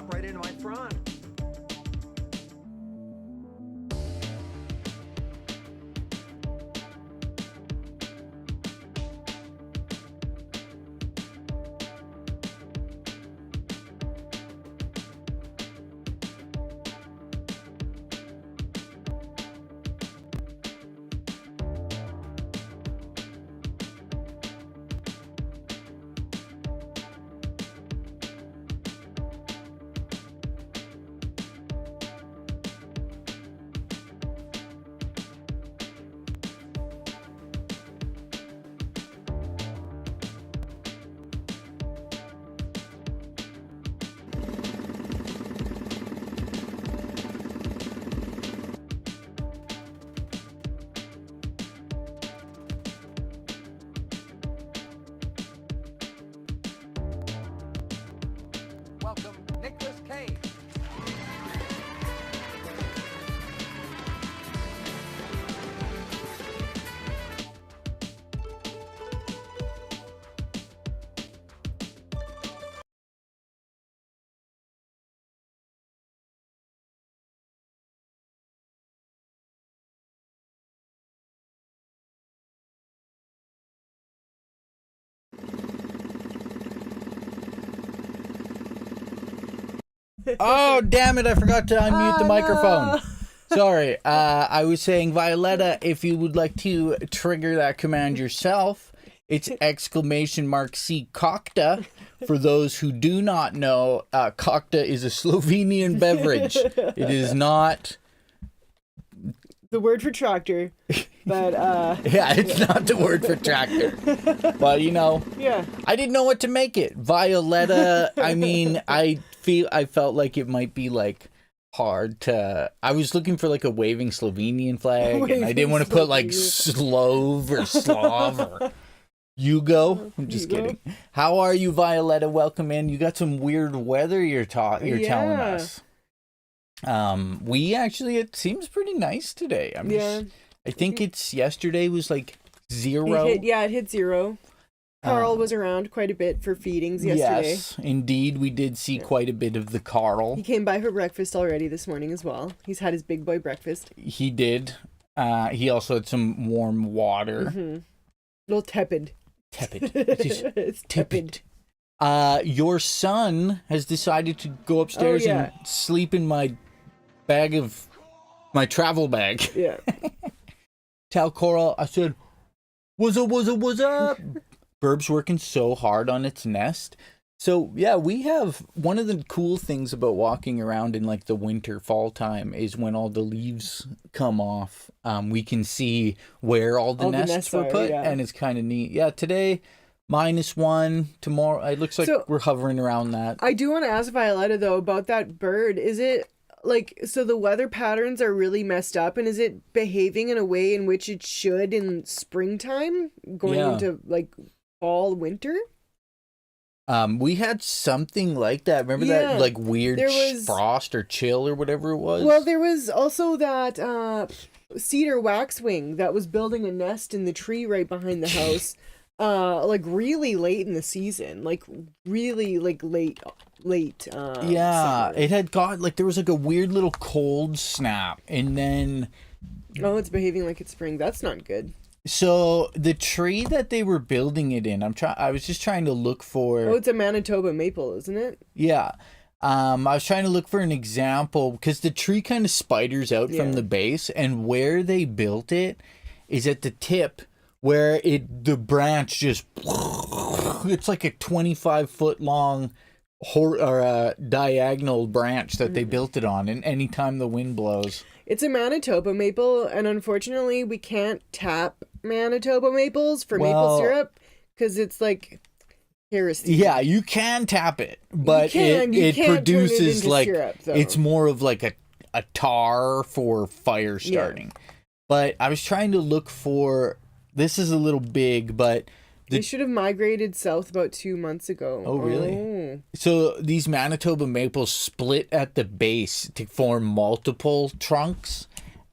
pop right into my front. Welcome, Nicholas Cage. Oh, damn it, I forgot to unmute the microphone. No. Sorry, I was saying, Violetta, if you would like to trigger that command yourself, it's !C Kokta. For those who do not know, Kokta is a Slovenian beverage. It is not... The word for tractor, but Yeah, it's not the word for tractor. But, you know, yeah. I didn't know what to make it. Violetta, I mean, I felt like it might be, like, hard to... I was looking for, like, a waving Slovenian flag, and I didn't want to put, like, Slove or Slav or Yugo. I'm just Hugo. kidding. How are you, Violetta? Welcome in. You got some weird weather you're telling us. We actually, it seems pretty nice today. I think it's yesterday was like 0. It hit 0. Carl was around quite a bit for feedings yesterday. Yes, indeed, we did see quite a bit of the Carl. He came by for breakfast already this morning as well. He's had his big boy breakfast. He did. He also had some warm water. Mm-hmm. A little tepid. Tepid. It's tepid. Your son has decided to go upstairs and sleep in my travel bag. Yeah. Tell Coral, I said, what's up? Burb's working so hard on its nest. So, yeah, we have one of the cool things about walking around in like the winter, fall time is when all the leaves come off. We can see where all the nests were put, and it's kind of neat. Yeah, today, -1. Tomorrow, it looks like we're hovering around that. I do want to ask Violetta, though, about that bird. Is it like, so the weather patterns are really messed up, and is it behaving in a way in which it should in springtime, going into like fall, winter? We had something like that. Remember that like weird frost or chill or whatever it was? Well, there was also that cedar waxwing that was building a nest in the tree right behind the house. Like really late in the season, like really like late. Summer. It had got like there was like a weird little cold snap, and then it's behaving like it's spring. That's not good. So the tree that they were building it in, I was just trying to look for. Oh, it's a Manitoba maple, isn't it? Yeah. I was trying to look for an example because the tree kind of spiders out from the base, and where they built it is at the tip where the branch just it's like a 25-foot long diagonal branch that they built it on, and anytime the wind blows. It's a Manitoba maple, and unfortunately we can't tap Manitoba maples for maple syrup because it's like heresy. Yeah, you can tap it, but it produces like syrup, it's more of like a tar for fire starting. But I was trying to look for, this is a little big, but they should have migrated south about 2 months ago. Oh, really? So these Manitoba maples split at the base to form multiple trunks.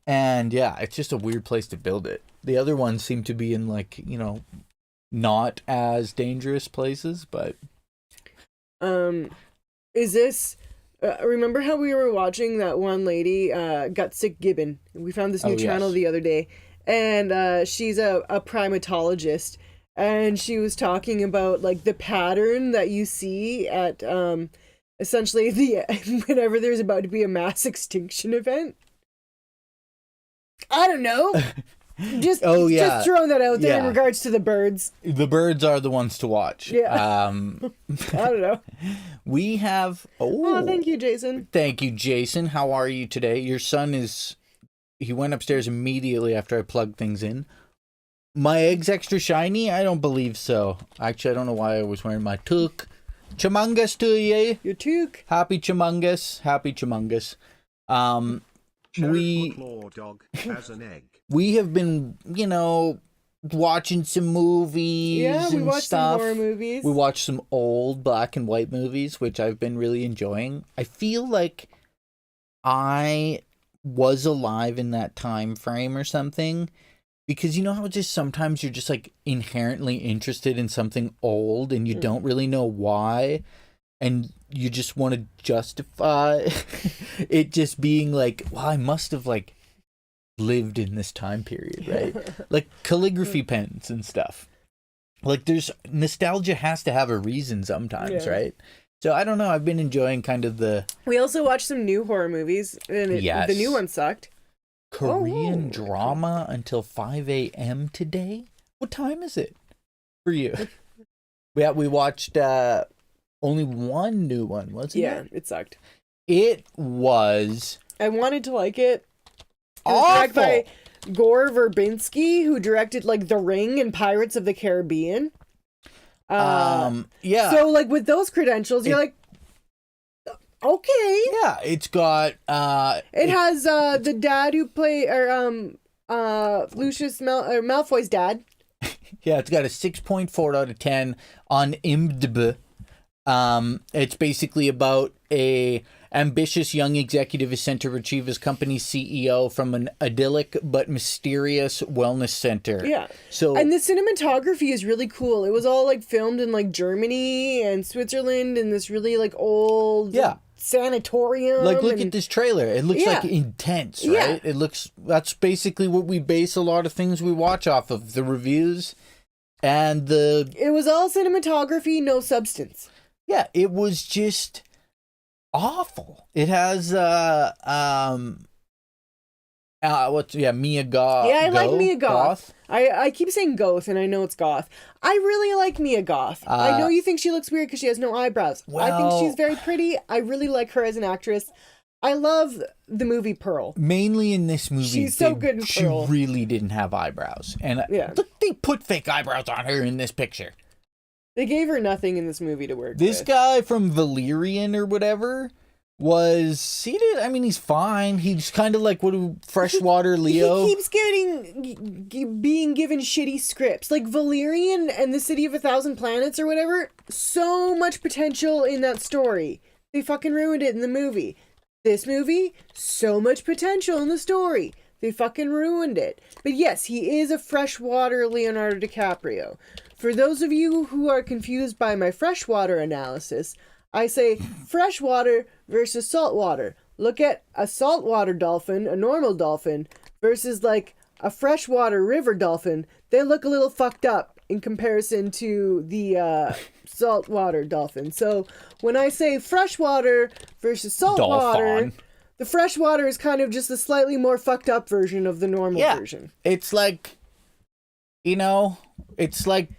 And yeah, it's just a weird place to build it. The other ones seem to be in like, you know, not as dangerous places, but... Is this Remember how we were watching that one lady, Got Sick Gibbon? We found this new channel yes. the other day, and she's a primatologist, and she was talking about like the pattern that you see at essentially the whenever there's about to be a mass extinction event. I don't know. Just throwing that out there in regards to the birds. The birds are the ones to watch. Yeah. I don't know. We have... Oh, thank you, Jason. Thank you, Jason. How are you today? Your son is... He went upstairs immediately after I plugged things in. My egg's extra shiny? I don't believe so. Actually, I don't know why I was wearing my toque. Chumungus to ye. Your toque. Happy Chumungus. Happy Chumungus. Dog has an egg. We have been, watching some movies. Yeah, we watched stuff. some horror movies. We watched some old black and white movies, which I've been really enjoying. I feel like I was alive in that time frame or something. Because you know how just sometimes you're just like inherently interested in something old and you don't really know why. And you just want to justify it just being like, well, I must have like lived in this time period, right? Like calligraphy pens and stuff. Like there's nostalgia has to have a reason sometimes, right? So I don't know. I've been enjoying kind of the... We also watched some new horror movies and the new one sucked. Korean drama until 5 a.m. today? What time is it for you? We watched... only one new one, wasn't it? Yeah, it sucked. It was... I wanted to like it. Awful! Directed by Gore Verbinski, who directed, like, The Ring and Pirates of the Caribbean. Yeah. So, like, with those credentials, you're like, okay. Yeah, it's got... It has the dad who played... Lucius Malfoy's dad. Yeah, it's got a 6.4 out of 10 on IMDb. It's basically about a ambitious young executive is sent to retrieve his company's CEO from an idyllic but mysterious wellness center. Yeah. So and the cinematography is really cool. It was all like filmed in like Germany and Switzerland in this really like old sanatorium. Like look at this trailer. It looks like intense, right? It looks that's basically what we base a lot of things we watch off of. The reviews and it was all cinematography, no substance. Yeah, it was just awful. It has Mia Goth. Yeah, I like Mia Goth. I keep saying Goth, and I know it's Goth. I really like Mia Goth. I know you think she looks weird because she has no eyebrows. I think she's very pretty. I really like her as an actress. I love the movie Pearl. Mainly in this movie, she's so good in Pearl. She really didn't have eyebrows, and look, they put fake eyebrows on her in this picture. They gave her nothing in this movie to work This guy from Valerian or whatever he's fine. He's kind of like Freshwater Leo. He keeps being given shitty scripts. Like Valerian and the City of a Thousand Planets or whatever. So much potential in that story. They fucking ruined it in the movie. This movie, so much potential in the story. They fucking ruined it. But yes, he is a freshwater Leonardo DiCaprio. For those of you who are confused by my freshwater analysis, I say freshwater versus saltwater. Look at a saltwater dolphin, a normal dolphin, versus like a freshwater river dolphin. They look a little fucked up in comparison to the saltwater dolphin. So when I say freshwater versus saltwater, the freshwater is kind of just a slightly more fucked up version of the normal version. It's like, it's like...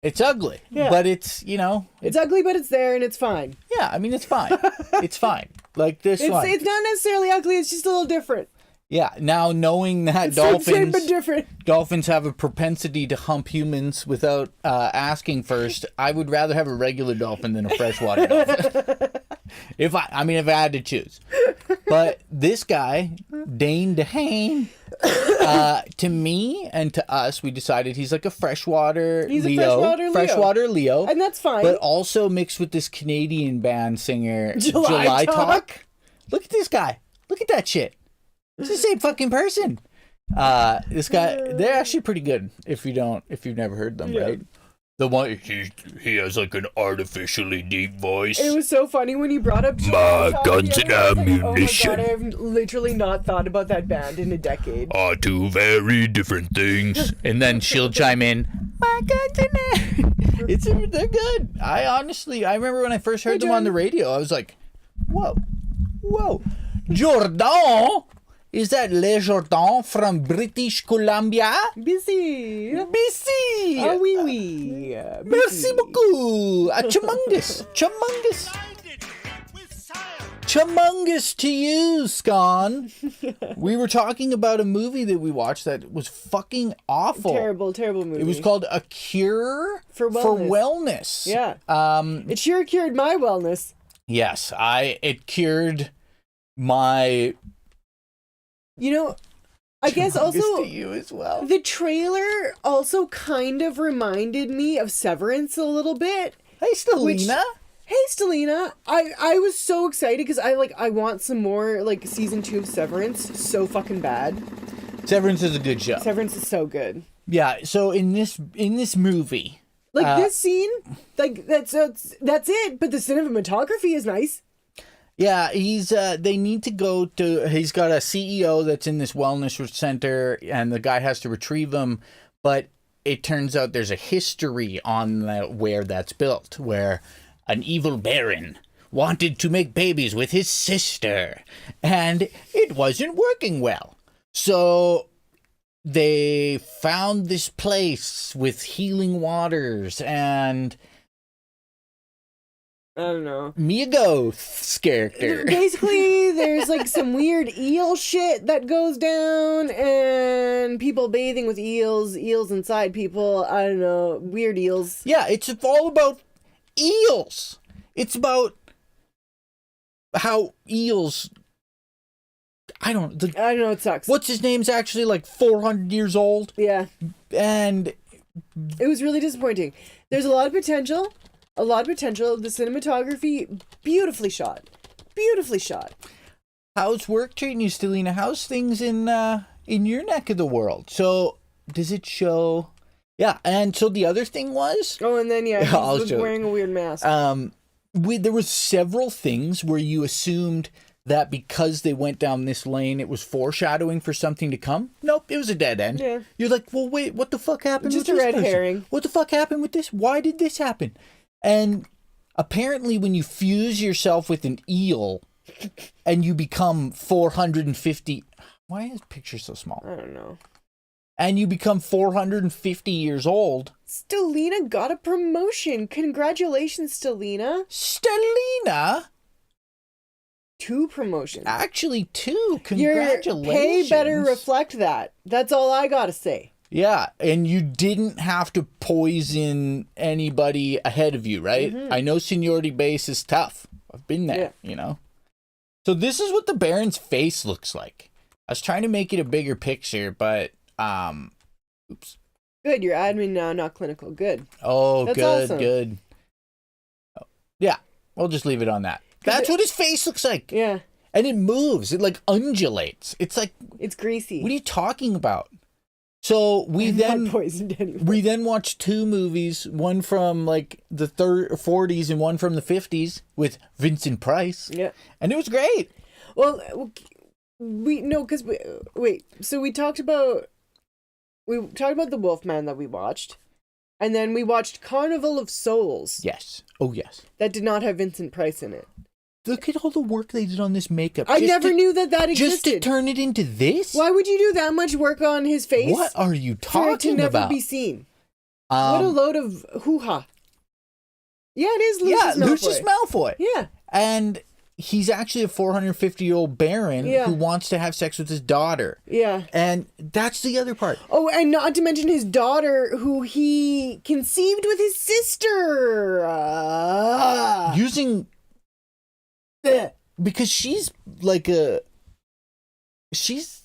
It's ugly, but it's, It's ugly, but it's there and it's fine. Yeah, I mean, it's fine. It's fine. Like this one. It's not necessarily ugly, it's just a little different. Yeah, now knowing that dolphins have a propensity to hump humans without asking first, I would rather have a regular dolphin than a freshwater dolphin. If I had to choose. But this guy, Dane DeHaan, to me and to us, we decided he's like a freshwater Leo. Freshwater Leo. And that's fine. But also mixed with this Canadian band singer, July Talk. Look at this guy. Look at that shit. It's the same fucking person. This guy, they're actually pretty good if you've never heard them, right? The one he has like an artificially deep voice. It was so funny when you brought up Guns and Ammunition. Oh my god, I have literally not thought about that band in a decade. Are two very different things. And then she'll chime in, my guns and ammunition. They're good. I remember when I first heard them on the radio, I was like, whoa. Jordan? Is that Le Jordan from British Columbia? Busy. BC. Oui, oui. Merci beaucoup. Chumungus to you, Scon. We were talking about a movie that we watched that was fucking awful. Terrible movie. It was called A Cure for Wellness. Yeah. It sure cured my wellness. Yes, it cured my... You know, I guess also to you as well. The trailer also kind of reminded me of Severance a little bit. Hey, Stelina. Hey, Stelina. I was so excited because I want some more like season 2 of Severance so fucking bad. Severance is a good show. Severance is so good. Yeah. So in this movie, like this scene, like that's it. But the cinematography is nice. Yeah, they need to go to, he's got a CEO that's in this wellness center, and the guy has to retrieve him, but it turns out there's a history on where that's built, where an evil baron wanted to make babies with his sister, and it wasn't working well. So they found this place with healing waters, and... I don't know. Mia Goth's character. Basically, there's like some weird eel shit that goes down, and people bathing with eels inside people. I don't know. Weird eels. Yeah, it's all about eels. It's about how eels... I don't know, it sucks. What's his name's actually like 400 years old? Yeah. And... It was really disappointing. There's a lot of potential. The cinematography, beautifully shot. How's work treating you, Stelina? How's things in your neck of the world? So, does it show... Yeah, and so the other thing was... Oh, and then, he was wearing a weird mask. There was several things where you assumed that because they went down this lane, it was foreshadowing for something to come. Nope, it was a dead end. Yeah. You're like, well, wait, what the fuck happened Just with a this red person? herring. What the fuck happened with this? Why did this happen? And apparently when you fuse yourself with an eel and you become 450... Why is the picture so small? I don't know. And you become 450 years old. Stelina got a promotion. Congratulations, Stelina. Stelina? 2 promotions. Actually 2. Congratulations. Your pay better reflect that. That's all I gotta say. Yeah, and you didn't have to poison anybody ahead of you, right? Mm-hmm. I know seniority base is tough. I've been there, you know? So this is what the Baron's face looks like. I was trying to make it a bigger picture, but, oops. Good, you're admin now, not clinical. Good. Oh, That's good, awesome. good. Oh, yeah, we'll just leave it on that. That's what his face looks like. Yeah. And it moves. It, like, undulates. It's like... It's greasy. What are you talking about? So we then poisoned anyway. We then watched 2 movies, one from like the 40s and one from the 50s with Vincent Price. Yeah. And it was great. Well, so we talked about the Wolfman that we watched, and then we watched Carnival of Souls. Yes. Oh, yes. That did not have Vincent Price in it. Look at all the work they did on this makeup. I never knew that existed. Just to turn it into this? Why would you do that much work on his face? What are you talking for it to never about? be seen. What a load of hoo-ha. Yeah, it is Lucius Malfoy. Lucius Malfoy. Yeah. And he's actually a 450-year-old baron who wants to have sex with his daughter. Yeah. And that's the other part. Oh, and not to mention his daughter, who he conceived with his sister. Using... Because she's like she's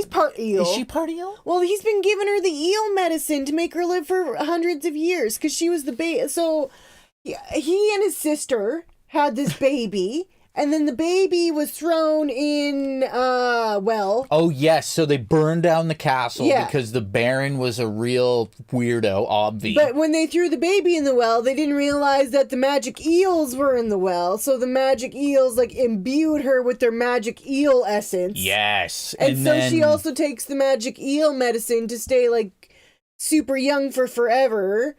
part eel. Is she part eel? Well, he's been giving her the eel medicine to make her live for hundreds of years because she was the baby. So he and his sister had this baby, And then the baby was thrown in, well. Oh, yes. So they burned down the castle Yeah. because the Baron was a real weirdo, obvi. But when they threw the baby in the well, they didn't realize that the magic eels were in the well. So the magic eels, like, imbued her with their magic eel essence. Yes. And so then, she also takes the magic eel medicine to stay, like, super young for forever.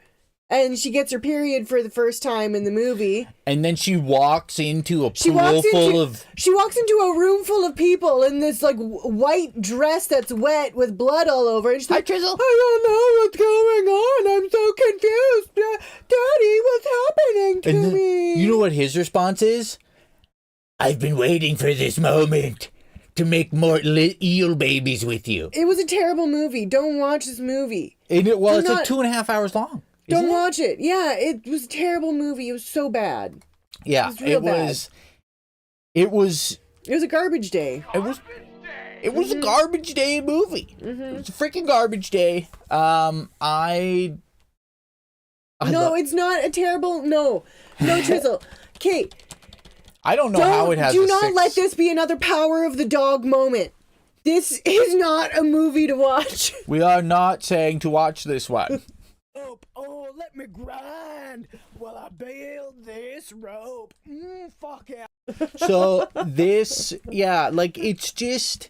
And she gets her period for the first time in the movie. And then she walks into a She pool walks full of... She walks into a room full of people in this, like, white dress that's wet with blood all over. And she's like, Drizzle. I don't know what's going on. I'm so confused. Daddy, what's happening to And then, me? you know what his response is? I've been waiting for this moment to make more eel babies with you. It was a terrible movie. Don't watch this movie. It's Do like not- 2.5 hours long. Don't isn't it? watch it. Yeah, it was a terrible movie. It was so bad. Yeah, was real bad. It was It was a garbage day. a garbage day movie. It was a freaking garbage day. I No, it's not a terrible. No, Trizzle. Okay, I don't know how it has. do a not 6. let this be another Power of the Dog moment. This is not a movie to watch. We are not saying to watch this one. Oh, let me grind while I build this rope. Fuck yeah. So this, yeah, like it's just,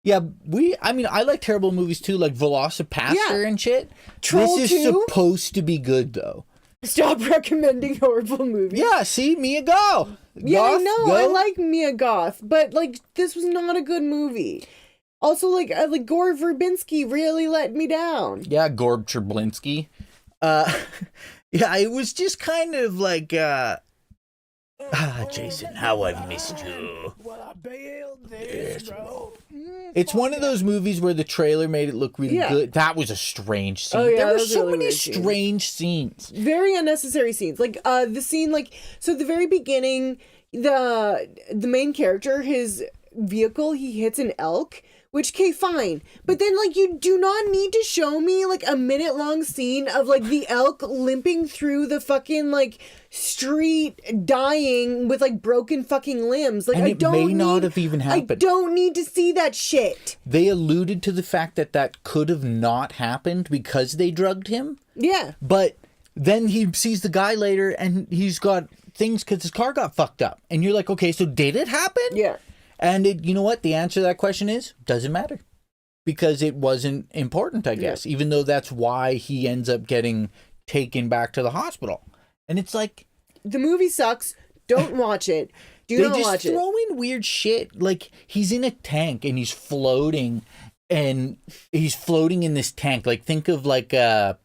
yeah. I mean, I like terrible movies too, like Velocipaster Yeah. and shit. Troll this is 2? supposed to be good though. Stop recommending horrible movies. Yeah, see, Mia, go. Yeah, I Goth, know. go. I like Mia Goth, but like this was not a good movie. Also, like Gore Verbinski really let me down. Yeah, Gorb Treblinski. Yeah, it was just kind of like, Jason, how I've missed you. While I build this rope. It's one of those movies where the trailer made it look really Yeah. good. That was a strange scene. Oh, yeah, There that were was so really many weird scene. strange scenes. Very unnecessary scenes. Like the scene, like so at the very beginning, the main character, his vehicle, he hits an elk. Which, okay, fine. But then, like, you do not need to show me, like, a minute-long scene of, like, the elk limping through the fucking, like, street dying with, like, broken fucking limbs. Like, And I it don't may not need- have even I happened. don't need to see that shit. They alluded to the fact that that could have not happened because they drugged him. Yeah. But then he sees the guy later and he's got things because his car got fucked up. And you're like, okay, so did it happen? Yeah. And you know what? The answer to that question is, doesn't matter. Because it wasn't important, I guess. Even though that's why he ends up getting taken back to the hospital. And it's like... The movie sucks. Don't watch it. Do They not just watch it. throw in weird shit. Like, he's in a tank and he's floating. And he's floating in this tank. Like, think of like a...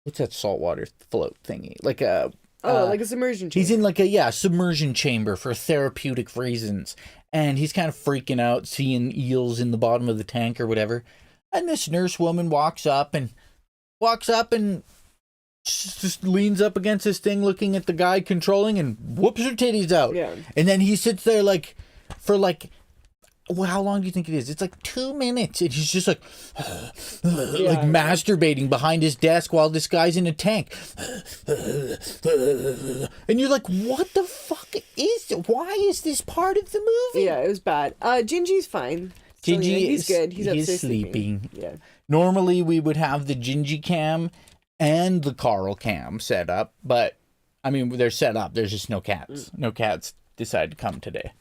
What's that saltwater float thingy? Like a... Like a submersion chamber. He's in like a, submersion chamber for therapeutic reasons. And he's kind of freaking out, seeing eels in the bottom of the tank or whatever. And this nurse woman walks up and just leans up against this thing looking at the guy controlling and whoops her titties out. Yeah. And then he sits there like, for like, well, how long do you think it is? It's like 2 minutes. And he's just like, like masturbating behind his desk while this guy's in a tank. And you're like, what the fuck is it? Why is this part of the movie? Yeah, it was bad. Jinjee's fine. Still, Jinjee he's is- good. He's he is upstairs sleeping. Yeah. Normally we would have the Jinjee cam and the Carl cam set up. But, I mean, they're set up. There's just no cats. No cats decided to come today.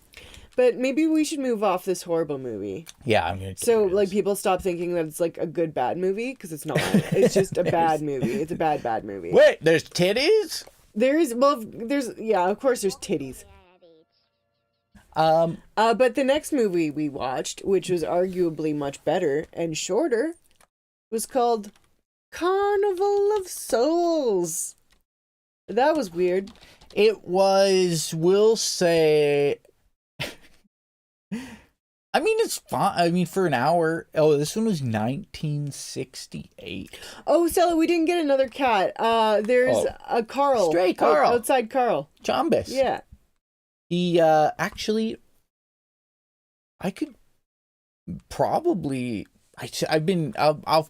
But maybe we should move off this horrible movie. Yeah, I'm going to. So, like, people stop thinking that it's, like, a good, bad movie, because it's not. It's just a bad movie. It's a bad, bad movie. Wait, there's titties? Of course there's titties. But the next movie we watched, which was arguably much better and shorter, was called Carnival of Souls. That was weird. It was, we'll say... I mean, it's fine. I mean, for an hour. Oh, this one was 1968. Oh, Stella, we didn't get another cat. There's a Carl. Stray Carl. Outside Carl. Jombus. Yeah. He, actually... I could probably... I'll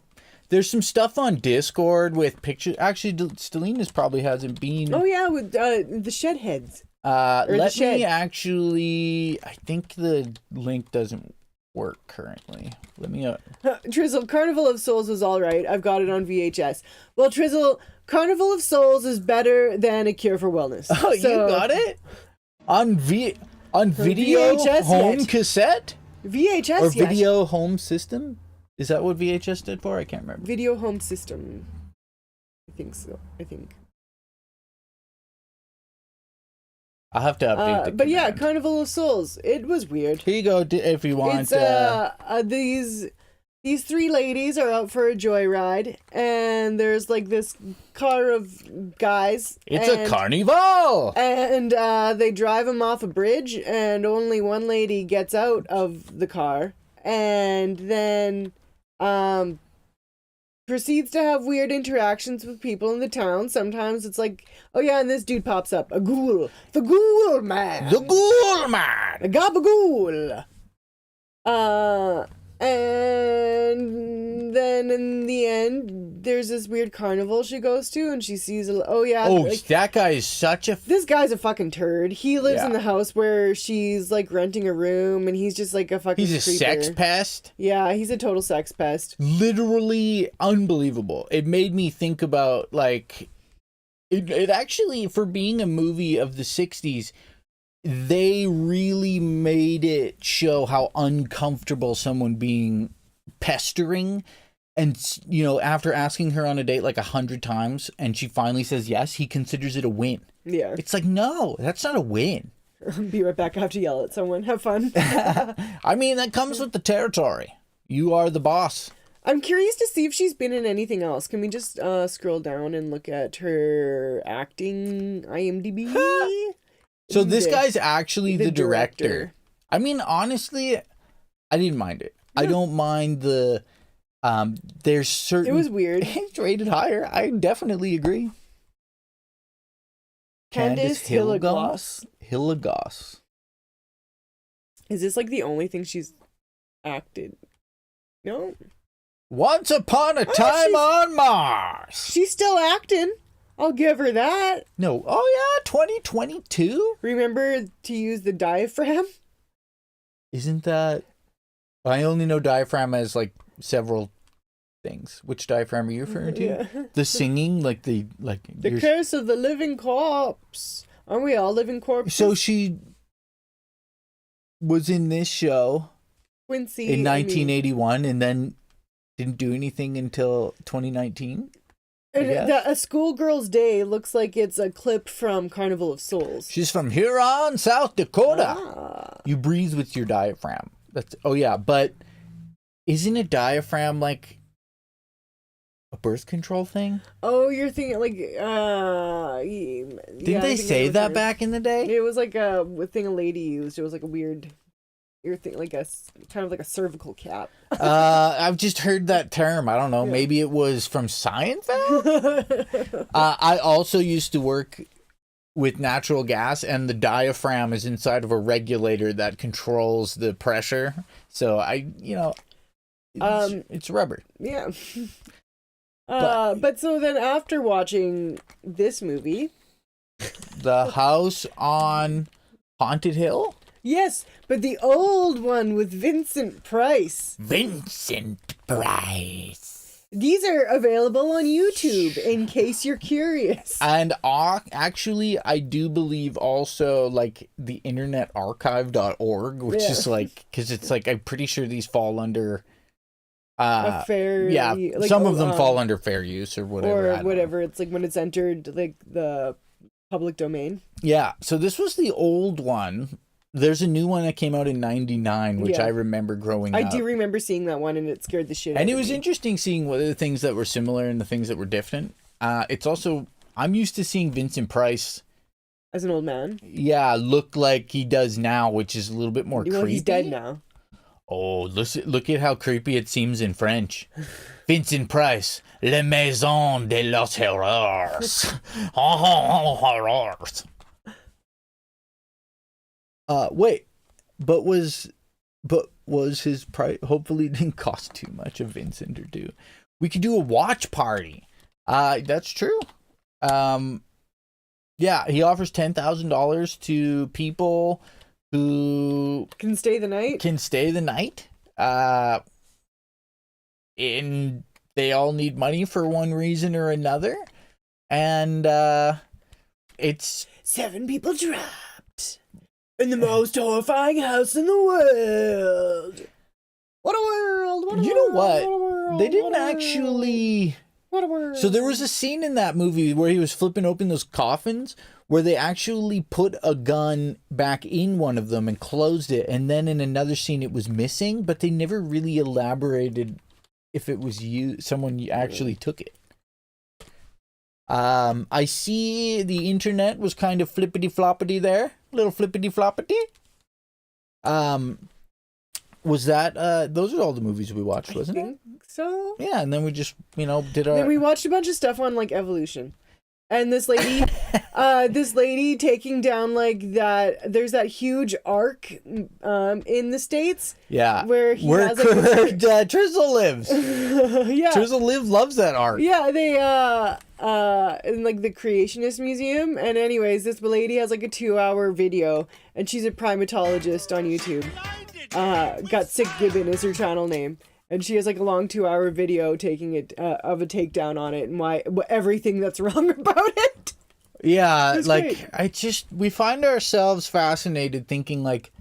there's some stuff on Discord with pictures. Actually, Stelina's probably hasn't been... Oh, yeah, with the shed heads. the Let shed? me actually. I think the link doesn't work currently. Let me. Trizzle, Carnival of Souls was all right. I've got it on VHS. Well, Trizzle, Carnival of Souls is better than A Cure for Wellness. Oh, you got it on video VHS home yet. cassette VHS or yet. video home system. Is that what VHS stood for? I can't remember. Video home system. I think so. I'll have to update the but yeah, command. Carnival of Souls. It was weird. Here you go if you want. It's these three ladies are out for a joyride, and there's like this car of guys. It's a carnival. And they drive them off a bridge, and only one lady gets out of the car, and then proceeds to have weird interactions with people in the town. Sometimes it's like, oh yeah, and this dude pops up, a ghoul, the ghoul man, The Ghoul Man. a gabagool. And then in the end, there's this weird carnival she goes to, and she sees, That guy is such a. this guy's a fucking turd. He lives in Yeah. the house where she's like renting a room, and he's just like a fucking He's a creeper. sex pest. Yeah, he's a total sex pest. Literally unbelievable. It made me think about like. It actually, for being a movie of the 60s, they really made it show how uncomfortable someone being pestering. And, after asking her on a date like 100 times and she finally says yes, he considers it a win. Yeah. It's like, no, that's not a win. Be right back. I have to yell at someone. Have fun. I mean, that comes with the territory. You are the boss. I'm curious to see if she's been in anything else. Can we just scroll down and look at her acting IMDb? So this The- guy's actually the director. I mean, honestly, I didn't mind it. I don't mind the there's certain It was weird. It's rated higher. I definitely agree. Candice Hilligoss. Is this like the only thing she's acted? No. Once upon a time on Mars. She's still acting. I'll give her that. No. Oh yeah, 2022? Remember to use the diaphragm? Isn't that I only know diaphragm as like several things. Which diaphragm are you referring to? Yeah. The singing, like the The curse of the living corpse. Aren't we all living corpses? So she was in this show Quincy in 1981 and then didn't do anything until 2019. A Schoolgirl's Day looks like it's a clip from Carnival of Souls. She's from Huron, South Dakota. Ah. You breathe with your diaphragm. But isn't a diaphragm like a birth control thing? Oh, you're thinking like Didn't they say that back in the day? It was like a thing a lady used. It was like a weird. You're thinking like kind of like a cervical cap. I've just heard that term. I don't know. Yeah. Maybe it was from Seinfeld. I also used to work with natural gas, and the diaphragm is inside of a regulator that controls the pressure. So it's rubber. Yeah. But so then after watching this movie, The House on Haunted Hill. yes, but the old one with Vincent Price. Vincent Price. These are available on YouTube in case you're curious. And actually, I do believe also like the internetarchive.org, which Yeah. is like, because it's like, I'm pretty sure these fall under. A fair, Yeah, like, some of them fall under fair use or whatever. I or don't whatever. It's like when it's entered like the public domain. Yeah, so this was the old one. There's a new one that came out in 99, which Yeah. I remember growing I up. do remember seeing that one, and it scared the shit out And it of was me. interesting seeing what the things that were similar and the things that were different. It's also, I'm used to seeing Vincent Price, As an old man. look like he does now, which is a little bit more Well, creepy. he's dead now. Oh, look at how creepy it seems in French. Vincent Price, La Maison de los Horreurs. Horrors. Wait, but was his price? Hopefully, it didn't cost too much of Vincent or do. We could do a watch party. That's true. Yeah, he offers $10,000 to people who Can stay the night. And they all need money for one reason or another, and it's 7 people trapped in the most horrifying house in the world. What a world! What a you world, know what? What a world, They didn't what a world, actually. What a world. So there was a scene in that movie where he was flipping open those coffins, where they actually put a gun back in one of them and closed it, and then in another scene it was missing, but they never really elaborated if it was someone actually took it. I see the internet was kind of flippity floppity there, little flippity floppity. Was that those are all the movies we watched, wasn't I it? think so. Yeah, and then we just did our. Then we watched a bunch of stuff on like evolution, and this lady, taking down like that. There's that huge arc, in the States. Yeah, where he has, like, where Trizzle lives. Yeah, Trizzle loves that arc. yeah. They in like the Creationist Museum, and anyways, this lady has like a 2-hour video, and she's a primatologist on YouTube. Got Sick Gibbon is her channel name, and she has like a long 2-hour video taking it of a takedown on it and why everything that's wrong about it. Yeah, It's like great. we find ourselves fascinated thinking like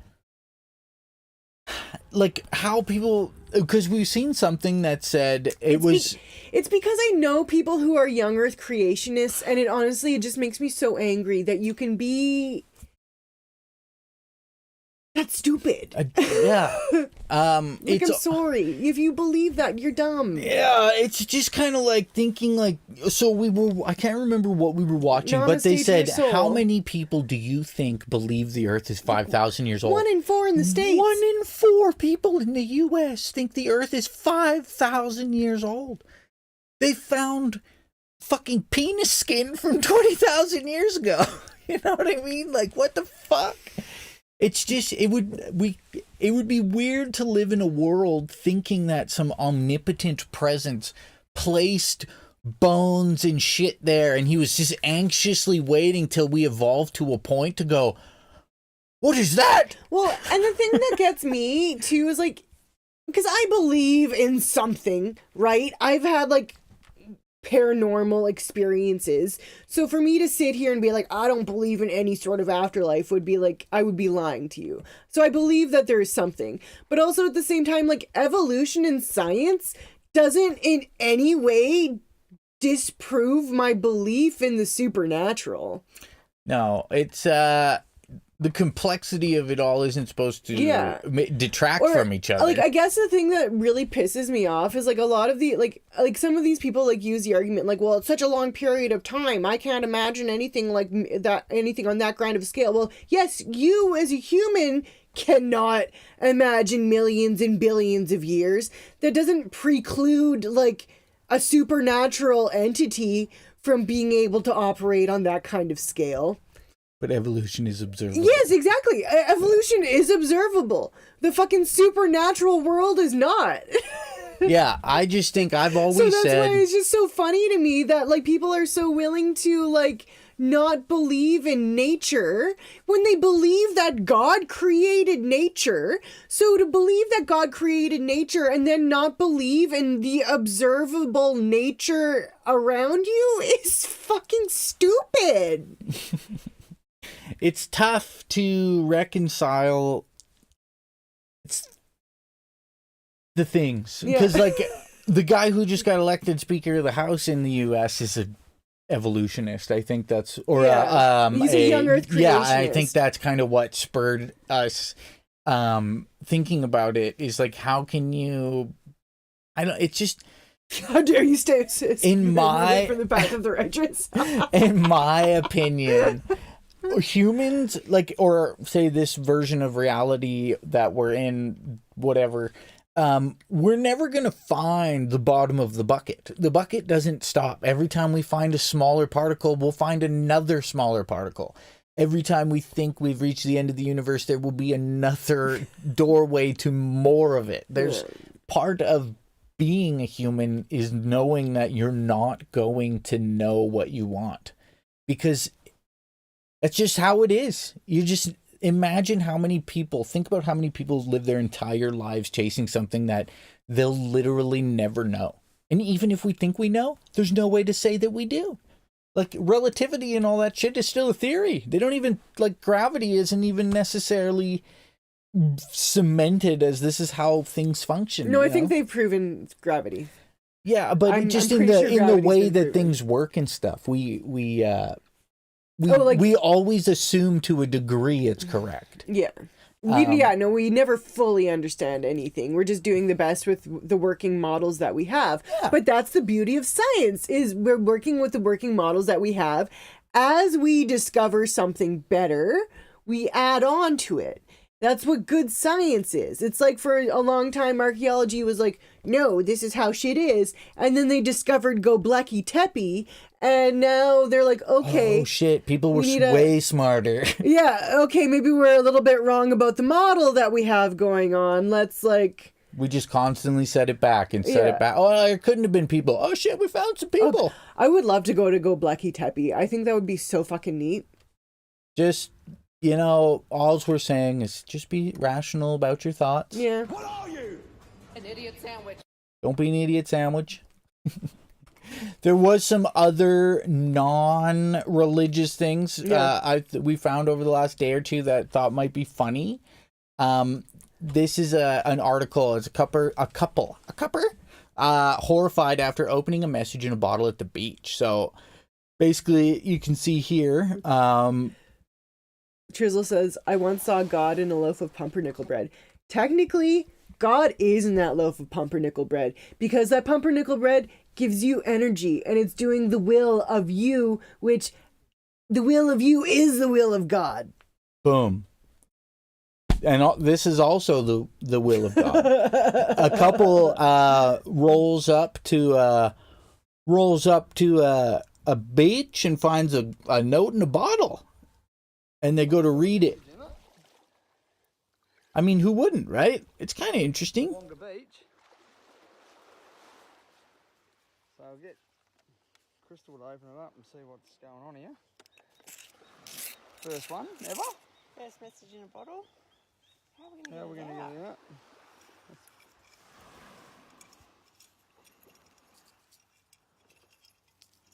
how people, because we've seen something that said It's because I know people who are young Earth creationists, and it just makes me so angry that you can be that's stupid. yeah. I'm sorry. If you believe that, you're dumb. Yeah, it's just kind of like thinking like, so I can't remember what we were watching, but they Namaste to said, your soul. how many people do you think believe the Earth is 5,000 years old? 1 in 4 in the States. 1 in 4 people in the U.S. think the Earth is 5,000 years old. They found fucking penis skin from 20,000 years ago. You know what I mean? Like, what the fuck? It's just, it would be weird to live in a world thinking that some omnipotent presence placed bones and shit there, and he was just anxiously waiting till we evolved to a point to go, what is that? Well, and the thing that gets me too is like, because I believe in something, right? I've had like paranormal experiences. So for me to sit here and be like, I don't believe in any sort of afterlife would be like, I would be lying to you. So I believe that there is something. But also at the same time, like evolution and science doesn't in any way disprove my belief in the supernatural. No, it's the complexity of it all isn't supposed to detract from each other. Like, I guess the thing that really pisses me off is like a lot of the like some of these people like use the argument like, well, it's such a long period of time, I can't imagine anything like that, anything on that grand of scale. Well, yes, you as a human cannot imagine millions and billions of years. That doesn't preclude like a supernatural entity from being able to operate on that kind of scale. But evolution is observable. Yes, exactly. Evolution is observable. The fucking supernatural world is not. Yeah, I just think I've always So that's said... why it's just so funny to me that like people are so willing to like not believe in nature when they believe that God created nature. So to believe that God created nature and then not believe in the observable nature around you is fucking stupid. It's tough to reconcile the things. Because, like, the guy who just got elected Speaker of the House in the U.S. is an evolutionist. I think that's... Or, he's a young Earth creationist. Yeah, I think that's kind of what spurred us thinking about it, is, like, how can you... It's just... How dare you stay in my... from the path of the righteous? In my opinion... Humans, like, or say this version of reality that we're in, whatever, we're never going to find the bottom of the bucket. The bucket doesn't stop. Every time we find a smaller particle, we'll find another smaller particle. Every time we think we've reached the end of the universe, there will be another doorway to more of it. There's part of being a human is knowing that you're not going to know what you want. Because That's just how it is. You just imagine think about how many people live their entire lives chasing something that they'll literally never know. And even if we think we know, there's no way to say that we do. Like relativity and all that shit is still a theory. They don't even, like, gravity isn't even necessarily cemented as this is how things function. No, I think they've proven gravity. Yeah, but I'm just pretty sure in the gravity's way been that proven. things work and stuff, we like- we always assume to a degree it's correct. Yeah. We never fully understand anything. We're just doing the best with the working models that we have. Yeah. But that's the beauty of science, is we're working with the working models that we have. As we discover something better, we add on to it. That's what good science is. It's like for a long time, archaeology was like, no, this is how shit is. And then they discovered Göbekli Tepe, and now they're like, okay. Oh shit, people were we need way smarter. Yeah, okay, maybe we're a little bit wrong about the model that we have going on. Let's like... We just constantly set it back and set Yeah. it back. Oh, it couldn't have been people. Oh shit, we found some people. I would love to go to Göbekli Tepe. I think that would be so fucking neat. Just, all we're saying is just be rational about your thoughts. Yeah. An idiot sandwich. Don't be an idiot sandwich. There was some other non-religious things we found over the last day or two that I thought might be funny. This is an article. It's a couple horrified after opening a message in a bottle at the beach. So basically, you can see here. Trizzle says, I once saw God in a loaf of pumpernickel bread. Technically, God is in that loaf of pumpernickel bread, because that pumpernickel bread gives you energy, and it's doing the will of you, which the will of you is the will of God. Boom. And this is also the will of God. A couple rolls up to a beach and finds a note in a bottle, and they go to read it. I mean, who wouldn't, right? It's kind of interesting. Wonga Beach. So I'll get Crystal to open it up and see what's going on here. First one, ever. First message in a bottle. How How are we going to get it out?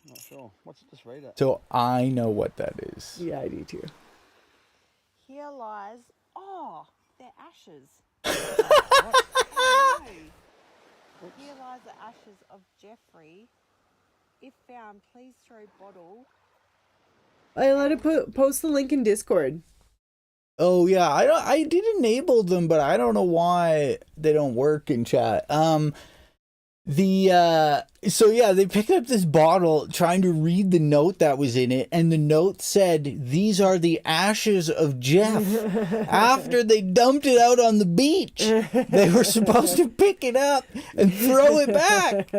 Not sure. Just read it. So I know what that is. Yeah, I do too. Here lies. Oh, they're ashes. Here lies the ashes of Jeffrey. If found, please throw bottle. I let it post the link in Discord. Oh yeah, I did enable them, but I don't know why they don't work in chat. They picked up this bottle trying to read the note that was in it, and the note said, "These are the ashes of Jeff." After they dumped it out on the beach, they were supposed to pick it up and throw it back.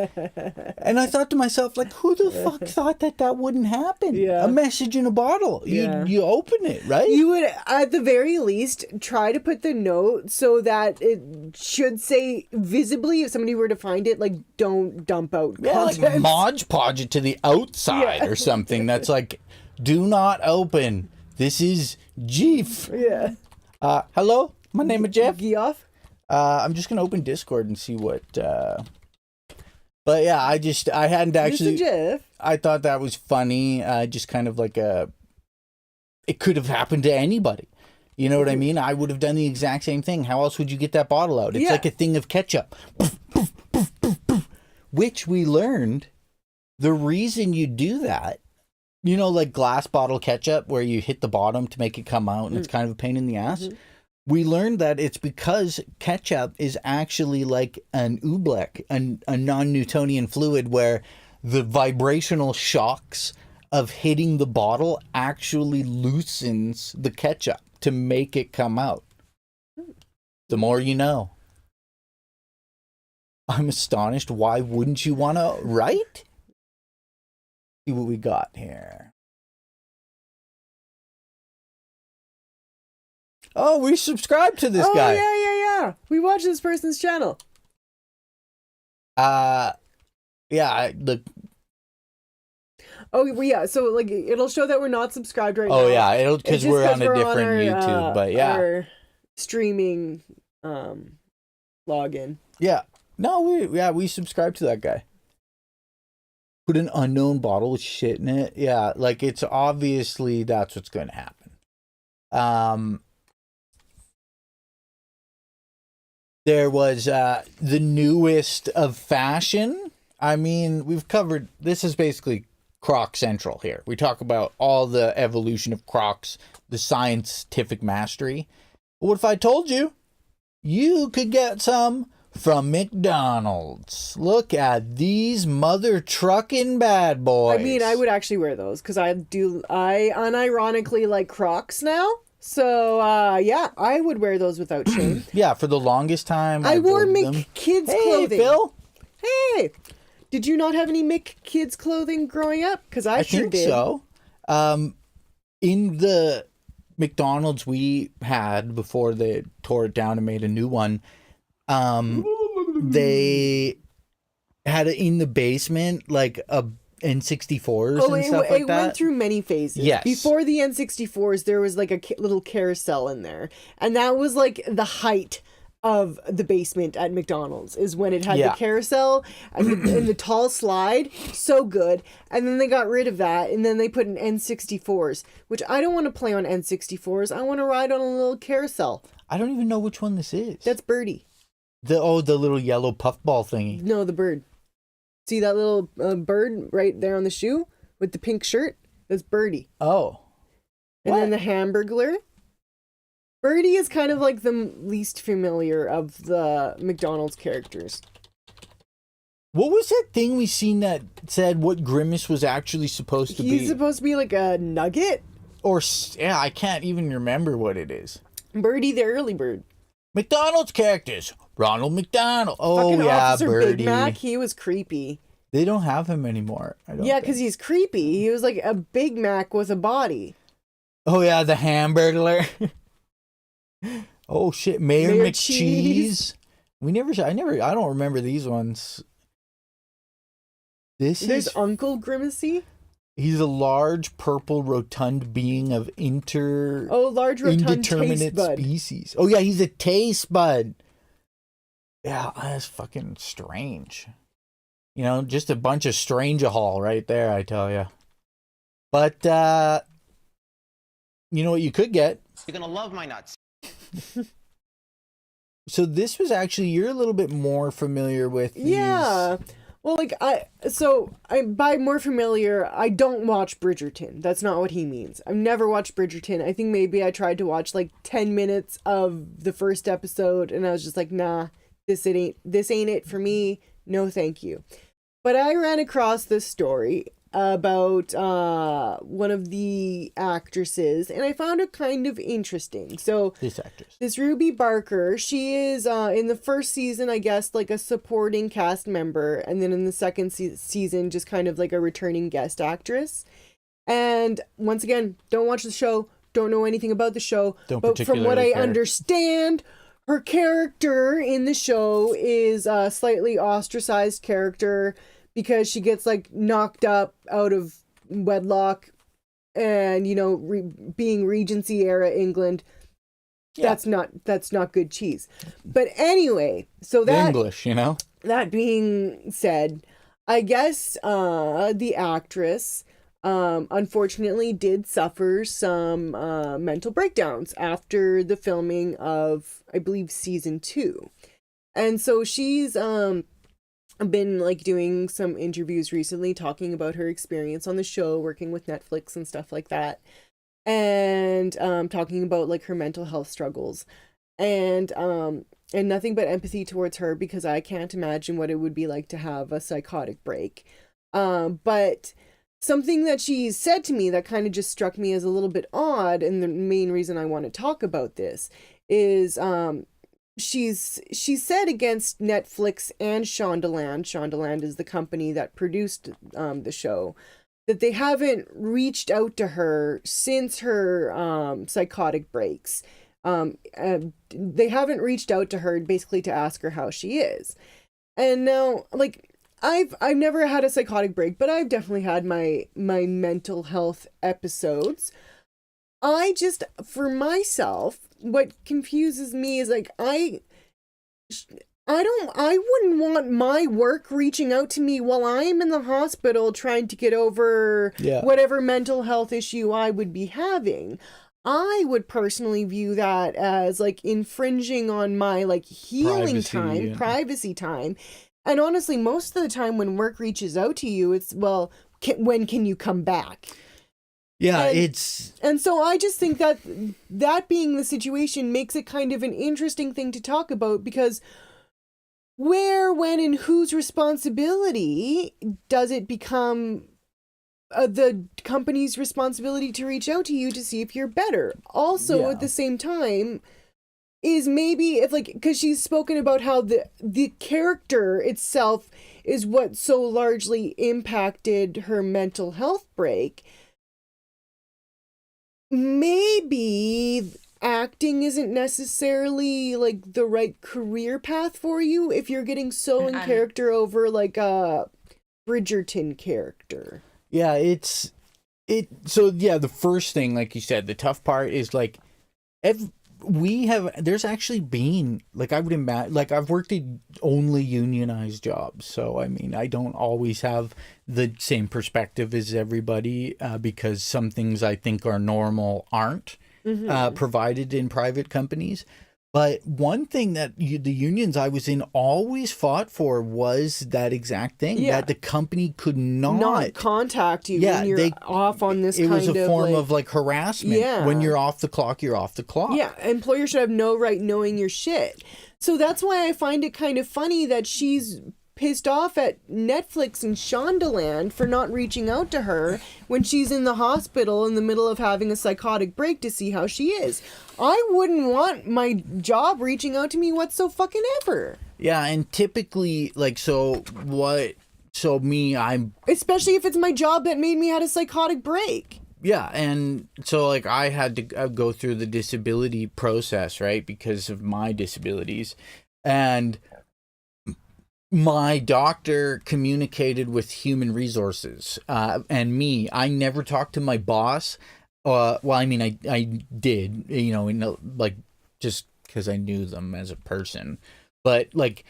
And I thought to myself, like, who the fuck thought that wouldn't happen? Yeah. A message in a bottle. Yeah. You open it, right? You would, at the very least, try to put the note so that it should say visibly, if somebody were to find it, like, don't dump out Like contents. Mod Podge it to the outside or something. That's like, do not open. This is Jeff. Yeah. Hello, my name is Jeff. Geoff? I'm just gonna open Discord and see what. But yeah, I hadn't actually. Mr. Jeff. I thought that was funny. Just kind of like it could have happened to anybody. You know what I mean? I would have done the exact same thing. How else would you get that bottle out? It's like a thing of ketchup. Which we learned the reason you do that, like glass bottle ketchup where you hit the bottom to make it come out and it's kind of a pain in the ass. Mm-hmm. We learned that it's because ketchup is actually like an oobleck, a non-Newtonian fluid where the vibrational shocks of hitting the bottle actually loosens the ketchup to make it come out. The more you know. I'm astonished. Why wouldn't you want to write? See what we got here. Oh, we subscribed to this guy. Oh, yeah. We watch this person's channel. Yeah, look. Oh yeah, so like it'll show that we're not subscribed right now. Oh yeah, it'll It's because just we're on a different our, YouTube. But yeah, our streaming login. yeah. No, we subscribe to that guy. Put an unknown bottle with shit in it. Yeah, like it's obviously that's what's going to happen. There was the newest of fashion. I mean, we've covered, this is basically Croc Central here. We talk about all the evolution of Crocs, the scientific mastery. What if I told you you could get some from McDonald's? Look at these mother trucking bad boys. I mean, I would actually wear those because I unironically like Crocs now. So, yeah, I would wear those without shame. Yeah, for the longest time. I wore them. McKids Hey, clothing. Phil. Hey, did you not have any McKids clothing growing up? Because I sure think did. So. In the McDonald's we had before they tore it down and made a new one, they had it in the basement, like a N64s and stuff like it that. went through many phases. Yes. Before the N64s, there was like a little carousel in there. And that was like the height of the basement at McDonald's, is when it had the carousel and the tall slide. So good. And then they got rid of that. And then they put in N64s, which I don't want to play on N64s. I want to ride on a little carousel. I don't even know which one this is. That's Birdie. The little yellow puffball thingy. No, the bird. See that little bird right there on the shoe with the pink shirt? That's Birdie. Oh. And then the Hamburglar. Birdie is kind of like the least familiar of the McDonald's characters. What was that thing we seen that said what Grimace was actually supposed to be? He's supposed to be like a nugget? Yeah, I can't even remember what it is. Birdie the early bird. McDonald's characters. Ronald McDonald. Oh, Fucking yeah, Officer Birdie. Big Mac, he was creepy. They don't have him anymore. Yeah, because he's creepy. He was like a Big Mac with a body. Oh, yeah, the Hamburglar. Oh, shit. Mayor McCheese. I don't remember these ones. There's Uncle Grimacy. He's a large purple rotund being of large rotund indeterminate taste bud. species. Oh yeah, he's a taste bud. Yeah, that's fucking strange. You know, just a bunch of strange-a-haul right there, I tell you. But you know what you could get? You're gonna love my nuts. So this was actually, you're a little bit more familiar with these. Yeah. Well, like, by more familiar, I don't watch Bridgerton. That's not what he means. I've never watched Bridgerton. I think maybe I tried to watch like 10 minutes of the first episode and I was just like, nah, this ain't it for me. No, thank you. But I ran across this story about one of the actresses and I found it kind of interesting. So this Ruby Barker, she is in the first season, I guess, like a supporting cast member, and then in the second season just kind of like a returning guest actress. And once again, don't watch the show, don't know anything about the show, but from what I understand, her character in the show is a slightly ostracized character because she gets like knocked up out of wedlock and, you know, being Regency era England. Yeah. That's not good cheese. But anyway, so that English, you know, that being said, I guess the actress unfortunately did suffer some mental breakdowns after the filming of, I believe, season 2. And so she's been like doing some interviews recently talking about her experience on the show, working with Netflix and stuff like that, and talking about like her mental health struggles, and nothing but empathy towards her because I can't imagine what it would be like to have a psychotic break. But something that she said to me that kind of just struck me as a little bit odd, and the main reason I want to talk about this is she said against Netflix and Shondaland. Shondaland is the company that produced the show, that they haven't reached out to her since her psychotic breaks. They haven't reached out to her basically to ask her how she is. And now, like, I've never had a psychotic break, but I've definitely had my mental health episodes. I just, for myself, what confuses me is like I wouldn't want my work reaching out to me while I'm in the hospital trying to get over whatever mental health issue I would be having. I would personally view that as like infringing on my like healing privacy time. And honestly, most of the time when work reaches out to you, it's, well, when can you come back? Yeah, and so I just think that being the situation makes it kind of an interesting thing to talk about, because where, when, and whose responsibility does it become the company's responsibility to reach out to you to see if you're better? Also, at the same time, is maybe if like, because she's spoken about how the character itself is what so largely impacted her mental health break. Maybe acting isn't necessarily like the right career path for you if you're getting so in character over like a Bridgerton character. Yeah, so yeah, the first thing, like you said, the tough part is like there's actually been, like, I would imagine, like, I've worked in only unionized jobs, so I mean, I don't always have the same perspective as everybody, because some things I think are normal aren't provided in private companies. But one thing that the unions I was in always fought for was that exact thing, that the company could not contact you when you're off on this kind of... It was a form of like harassment. Yeah. When you're off the clock, you're off the clock. Yeah, employers should have no right knowing your shit. So that's why I find it kind of funny that she's pissed off at Netflix and Shondaland for not reaching out to her when she's in the hospital in the middle of having a psychotic break to see how she is. I wouldn't want my job reaching out to me whatsoever. Yeah, and typically, like, I'm... Especially if it's my job that made me have a psychotic break. Yeah, and so, like, I had to go through the disability process, right, because of my disabilities. And my doctor communicated with human resources and me. I never talked to my boss. Well, I mean, I did, you know, like, just because I knew them as a person. But, like,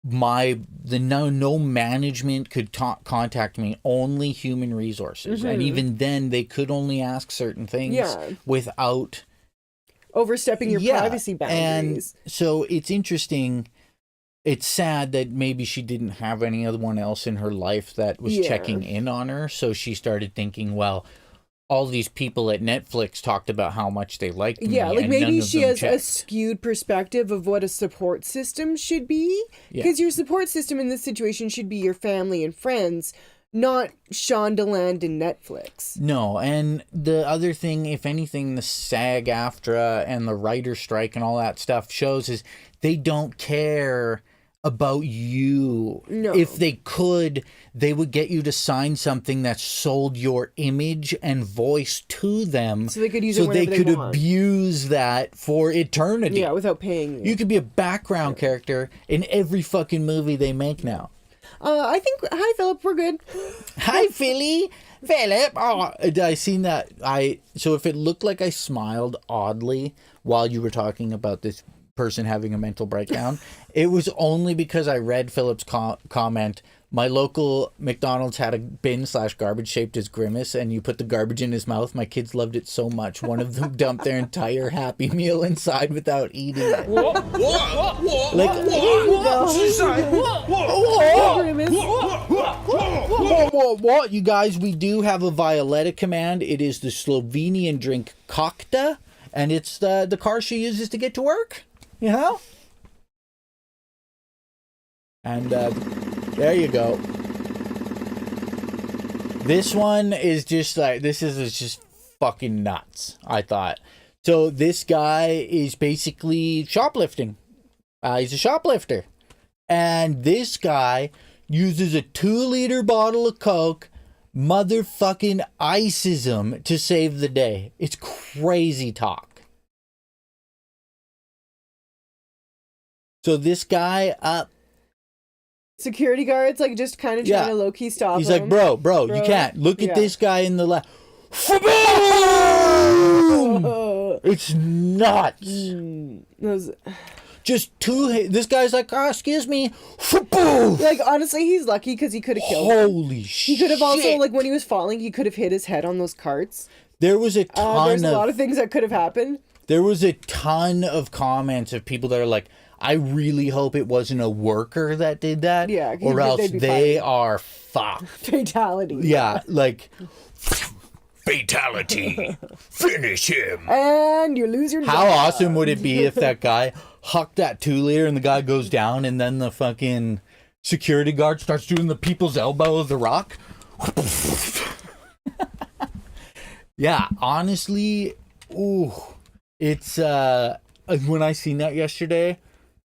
no management could contact me, only human resources. And even then, they could only ask certain things without overstepping your privacy boundaries. And so it's interesting. It's sad that maybe she didn't have anyone else in her life that was checking in on her. So she started thinking, well, all these people at Netflix talked about how much they liked me. Yeah, like maybe she has a skewed perspective of what a support system should be. Because your support system in this situation should be your family and friends, not Shondaland and Netflix. No, and the other thing, if anything, the SAG-AFTRA and the writer strike and all that stuff shows is they don't care about you. No. If they could, they would get you to sign something that sold your image and voice to them, so they could use it whenever they could abuse that for eternity. Yeah, without paying you. You could be a background character in every fucking movie they make now. I think, hi Philip, we're good. Hi Philip. Oh, I seen that. So if it looked like I smiled oddly while you were talking about this person having a mental breakdown, it was only because I read Philip's comment. My local McDonald's had a bin/garbage shaped as Grimace, and you put the garbage in his mouth. My kids loved it so much. One of them dumped their entire Happy Meal inside without eating it. What? What? You guys, we do have a Violetta command. It is the Slovenian drink Kokta, and it's the car she uses to get to work. You know? And there you go. This one is just like, this is just fucking nuts, I thought. So this guy is basically shoplifting. He's a shoplifter. And this guy uses a 2-liter bottle of Coke, motherfucking ices him to save the day. It's crazy talk. So this guy security guards like just kind of trying to low key stop He's him. like, bro, you can't. Look at this guy in the left. It's nuts. Just two. This guy's like, excuse me. Like, honestly, he's lucky because he could have killed him. Holy shit. He could have also, like, when he was falling, he could have hit his head on those carts. There was a ton There's a lot of things that could have happened. There was a ton of comments of people that are like, I really hope it wasn't a worker that did that. Yeah. Or else they are fucked. Fatality. Yeah, like... Fatality. Finish him. And you lose your job. How awesome would it be if that guy hucked that 2-liter and the guy goes down and then the fucking security guard starts doing the people's elbow of the rock? Yeah, honestly, it's when I seen that yesterday,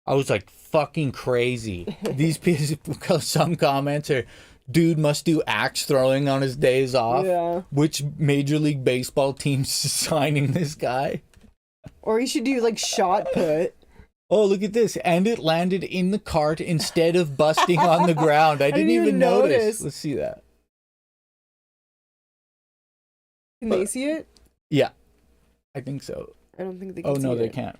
I was like fucking crazy. These people, some comments are, dude must do axe throwing on his days off. Yeah. Which Major League Baseball team's signing this guy? Or he should do like shot put. Oh, look at this. And it landed in the cart instead of busting on the ground. I didn't even notice. Let's see that. Can they see it? Yeah. I think so. I don't think they can see it. Oh, no, they can't.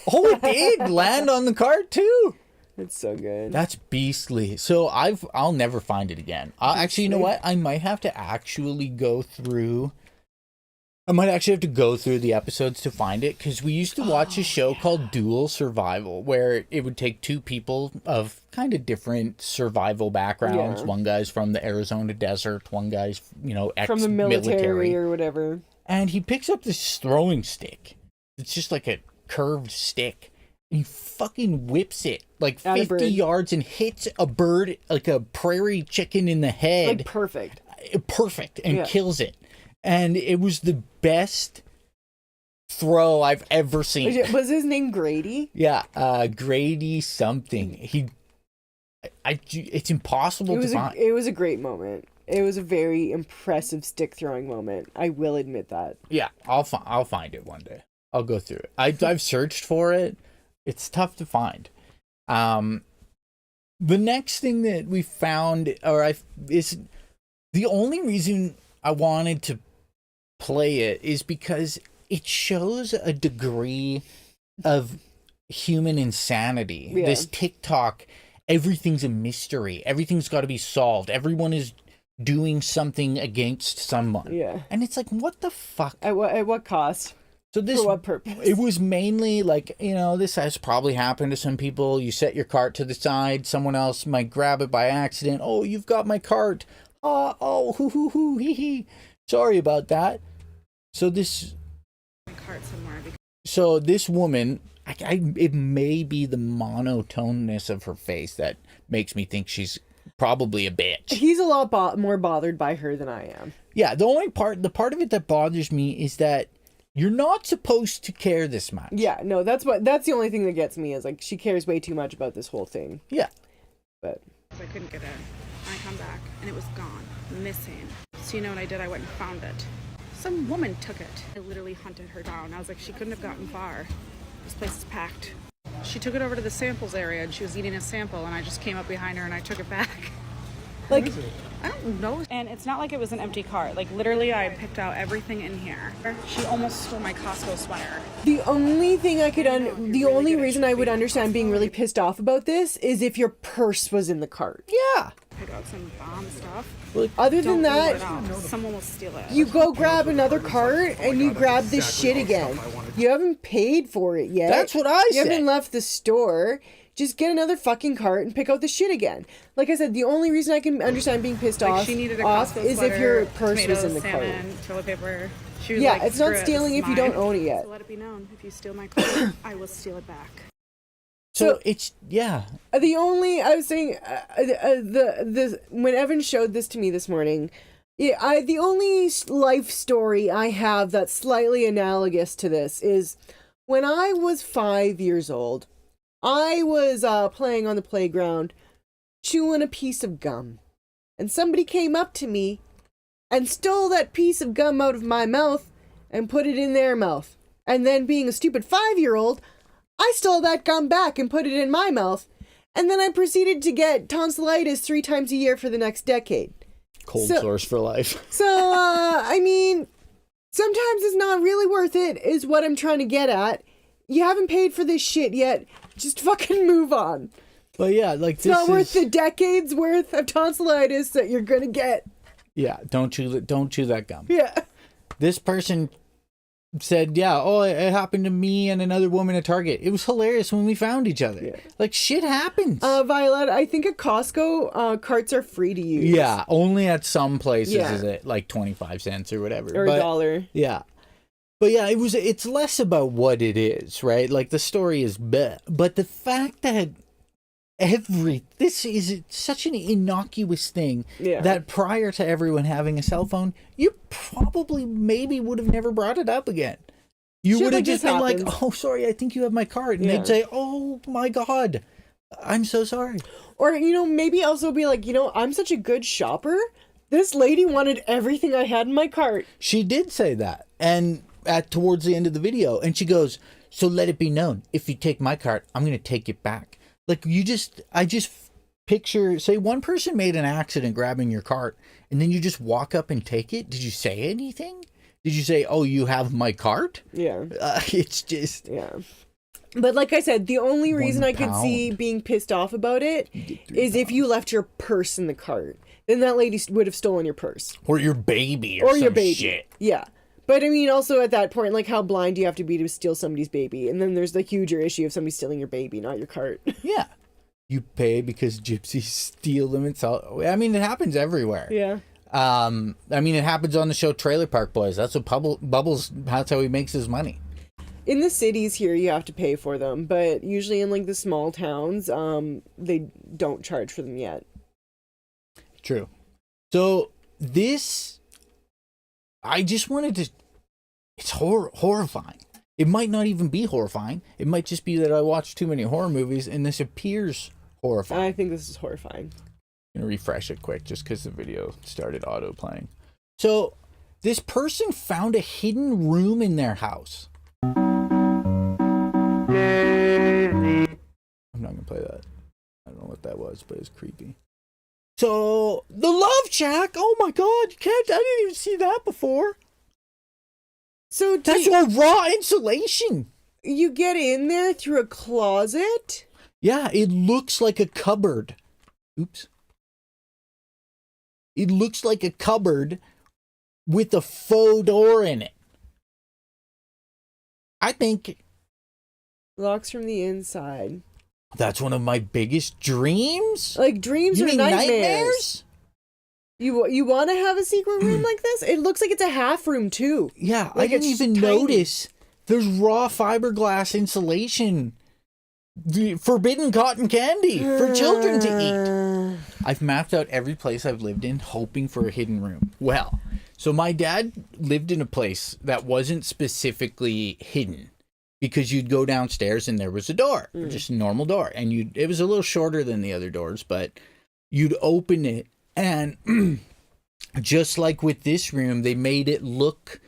Oh, it did land on the cart too. It's so good. That's beastly. So I'll never find it again. Actually, you know what? I might have to actually go through. I might actually have to go through the episodes to find it, because we used to watch a show called Dual Survival, where it would take two people of kind of different survival backgrounds. Yeah. One guy's from the Arizona desert. One guy's, from the military or whatever. And he picks up this throwing stick. It's just like a curved stick. And he fucking whips it like 50 yards and hits a bird, like a prairie chicken, in the head. Like perfect. Perfect. And kills it. And it was the best throw I've ever seen. Was his name Grady? Yeah, Grady something. It's impossible to find. It was a great moment. It was a very impressive stick throwing moment. I will admit that. Yeah, I'll find it one day. I'll go through it. I've searched for it. It's tough to find. The next thing that we found, is the only reason I wanted to play it is because it shows a degree of human insanity. Yeah. This TikTok, everything's a mystery. Everything's got to be solved. Everyone is doing something against someone. Yeah. And it's like, what the fuck? At what cost? So this, for what purpose? It was mainly like, this has probably happened to some people. You set your cart to the side. Someone else might grab it by accident. Oh, you've got my cart. Oh, hoo, hoo, hoo, hee, hee. Sorry about that. So this... So this woman, it may be the monotoneness of her face that makes me think she's probably a bitch. He's a lot more bothered by her than I am. Yeah, the part of it that bothers me is that you're not supposed to care this much. Yeah, no, that's the only thing that gets me, is like she cares way too much about this whole thing. Yeah. But I couldn't get in. I come back and it was gone, missing. So you know what I did? I went and found it. Some woman took it. I literally hunted her down. I was like, she couldn't have gotten far. This place is packed. She took it over to the samples area and she was eating a sample, and I just came up behind her and I took it back. like, I don't know. And it's not like it was an empty cart. Like, literally, I picked out everything in here. She almost stole my Costco sweater. the only thing I could the only reason I would understand being really pissed off about this is if your purse was in the cart. Yeah. Pick out some bomb stuff. Other than Don't that, leave it out. Someone will steal it. you go grab another cart and you grab this shit again. You haven't paid for it yet. That's what I You said. haven't left the store. Just get another fucking cart and pick out the shit again. Like I said, the only reason I can understand being pissed off She needed a Costco is sweater, if your purse tomatoes, was in the salmon, cart. toilet paper. She was Yeah, like, it's not "Screw it, stealing this if is you don't mine." own it yet. So let it be known, if you steal my cart, I will steal it back. So it's, yeah. The only I was saying when Evan showed this to me this morning, the only life story I have that's slightly analogous to this is when I was 5 years old. I was playing on the playground, chewing a piece of gum, and somebody came up to me and stole that piece of gum out of my mouth and put it in their mouth. And then being a stupid 5-year-old, I stole that gum back and put it in my mouth. And then I proceeded to get tonsillitis 3 times a year for the next decade. Cold sores for life. So, I mean, sometimes it's not really worth it, is what I'm trying to get at. You haven't paid for this shit yet. Just fucking move on. But yeah, like, It's not worth the decades worth of tonsillitis that you're gonna get. Yeah, don't chew that gum. Yeah. This person said, yeah, oh, it happened to me and another woman at Target. It was hilarious when we found each other. Yeah. Like, shit happens. Violet, I think at Costco, carts are free to use. Yeah, only at some places Yeah. is it like 25 cents or whatever. Or $1. Yeah. But yeah, it's less about what it is, right? Like, the story is bleh. But the fact that this is such an innocuous thing that prior to everyone having a cell phone, you probably maybe would have never brought it up again. You would have just been like, oh, sorry, I think you have my card. And they'd say, oh my God, I'm so sorry. Or, maybe also be like, I'm such a good shopper. This lady wanted everything I had in my cart. She did say that. And towards the end of the video, and she goes, so let it be known, if you take my cart, I'm going to take it back. Like, I just picture, say one person made an accident grabbing your cart, and then you just walk up and take it. Did you say anything? Did you say, oh, you have my cart? Yeah. It's just... Yeah. But like I said, the only reason I could pound. see being pissed off about it is if you left your purse in the cart. Then that lady would have stolen your purse. Or your baby or your baby. Shit. Yeah. But I mean, also at that point, like, how blind do you have to be to steal somebody's baby? And then there's the huger issue of somebody stealing your baby, not your cart. Yeah. You pay because gypsies steal them and sell. I mean, it happens everywhere. Yeah. I mean, it happens on the show Trailer Park Boys. That's what Bubbles, that's how he makes his money. In the cities here, you have to pay for them. But usually in, like, the small towns, they don't charge for them yet. True. So, I just wanted to... It's horrifying. It might not even be horrifying. It might just be that I watched too many horror movies and this appears horrifying. I think this is horrifying. I'm going to refresh it quick just because the video started auto-playing. So, this person found a hidden room in their house. I'm not going to play that. I don't know what that was, but it's creepy. So, the Love Shack. Oh my God, I didn't even see that before. So that's all raw insulation. You get in there through a closet? Yeah, it looks like a cupboard. Oops. It looks like a cupboard with a faux door in it. I think... Locks from the inside. That's one of my biggest dreams. Like dreams you or mean nightmares? You want to have a secret room like this? It looks like it's a half room too. Yeah, like I didn't even notice. There's raw fiberglass insulation. The forbidden cotton candy for children to eat. I've mapped out every place I've lived in hoping for a hidden room. Well, so my dad lived in a place that wasn't specifically hidden. Because you'd go downstairs and there was a door, just a normal door. And it was a little shorter than the other doors, but you'd open it. And just like with this room, they made it look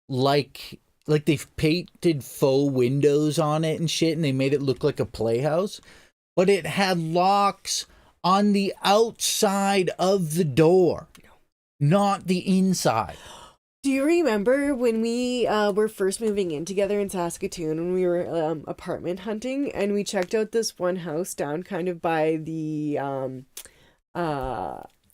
like they've painted faux windows on it and shit. And they made it look like a playhouse. But it had locks on the outside of the door, not the inside. Do you remember when we were first moving in together in Saskatoon when we were apartment hunting and we checked out this one house down kind of by the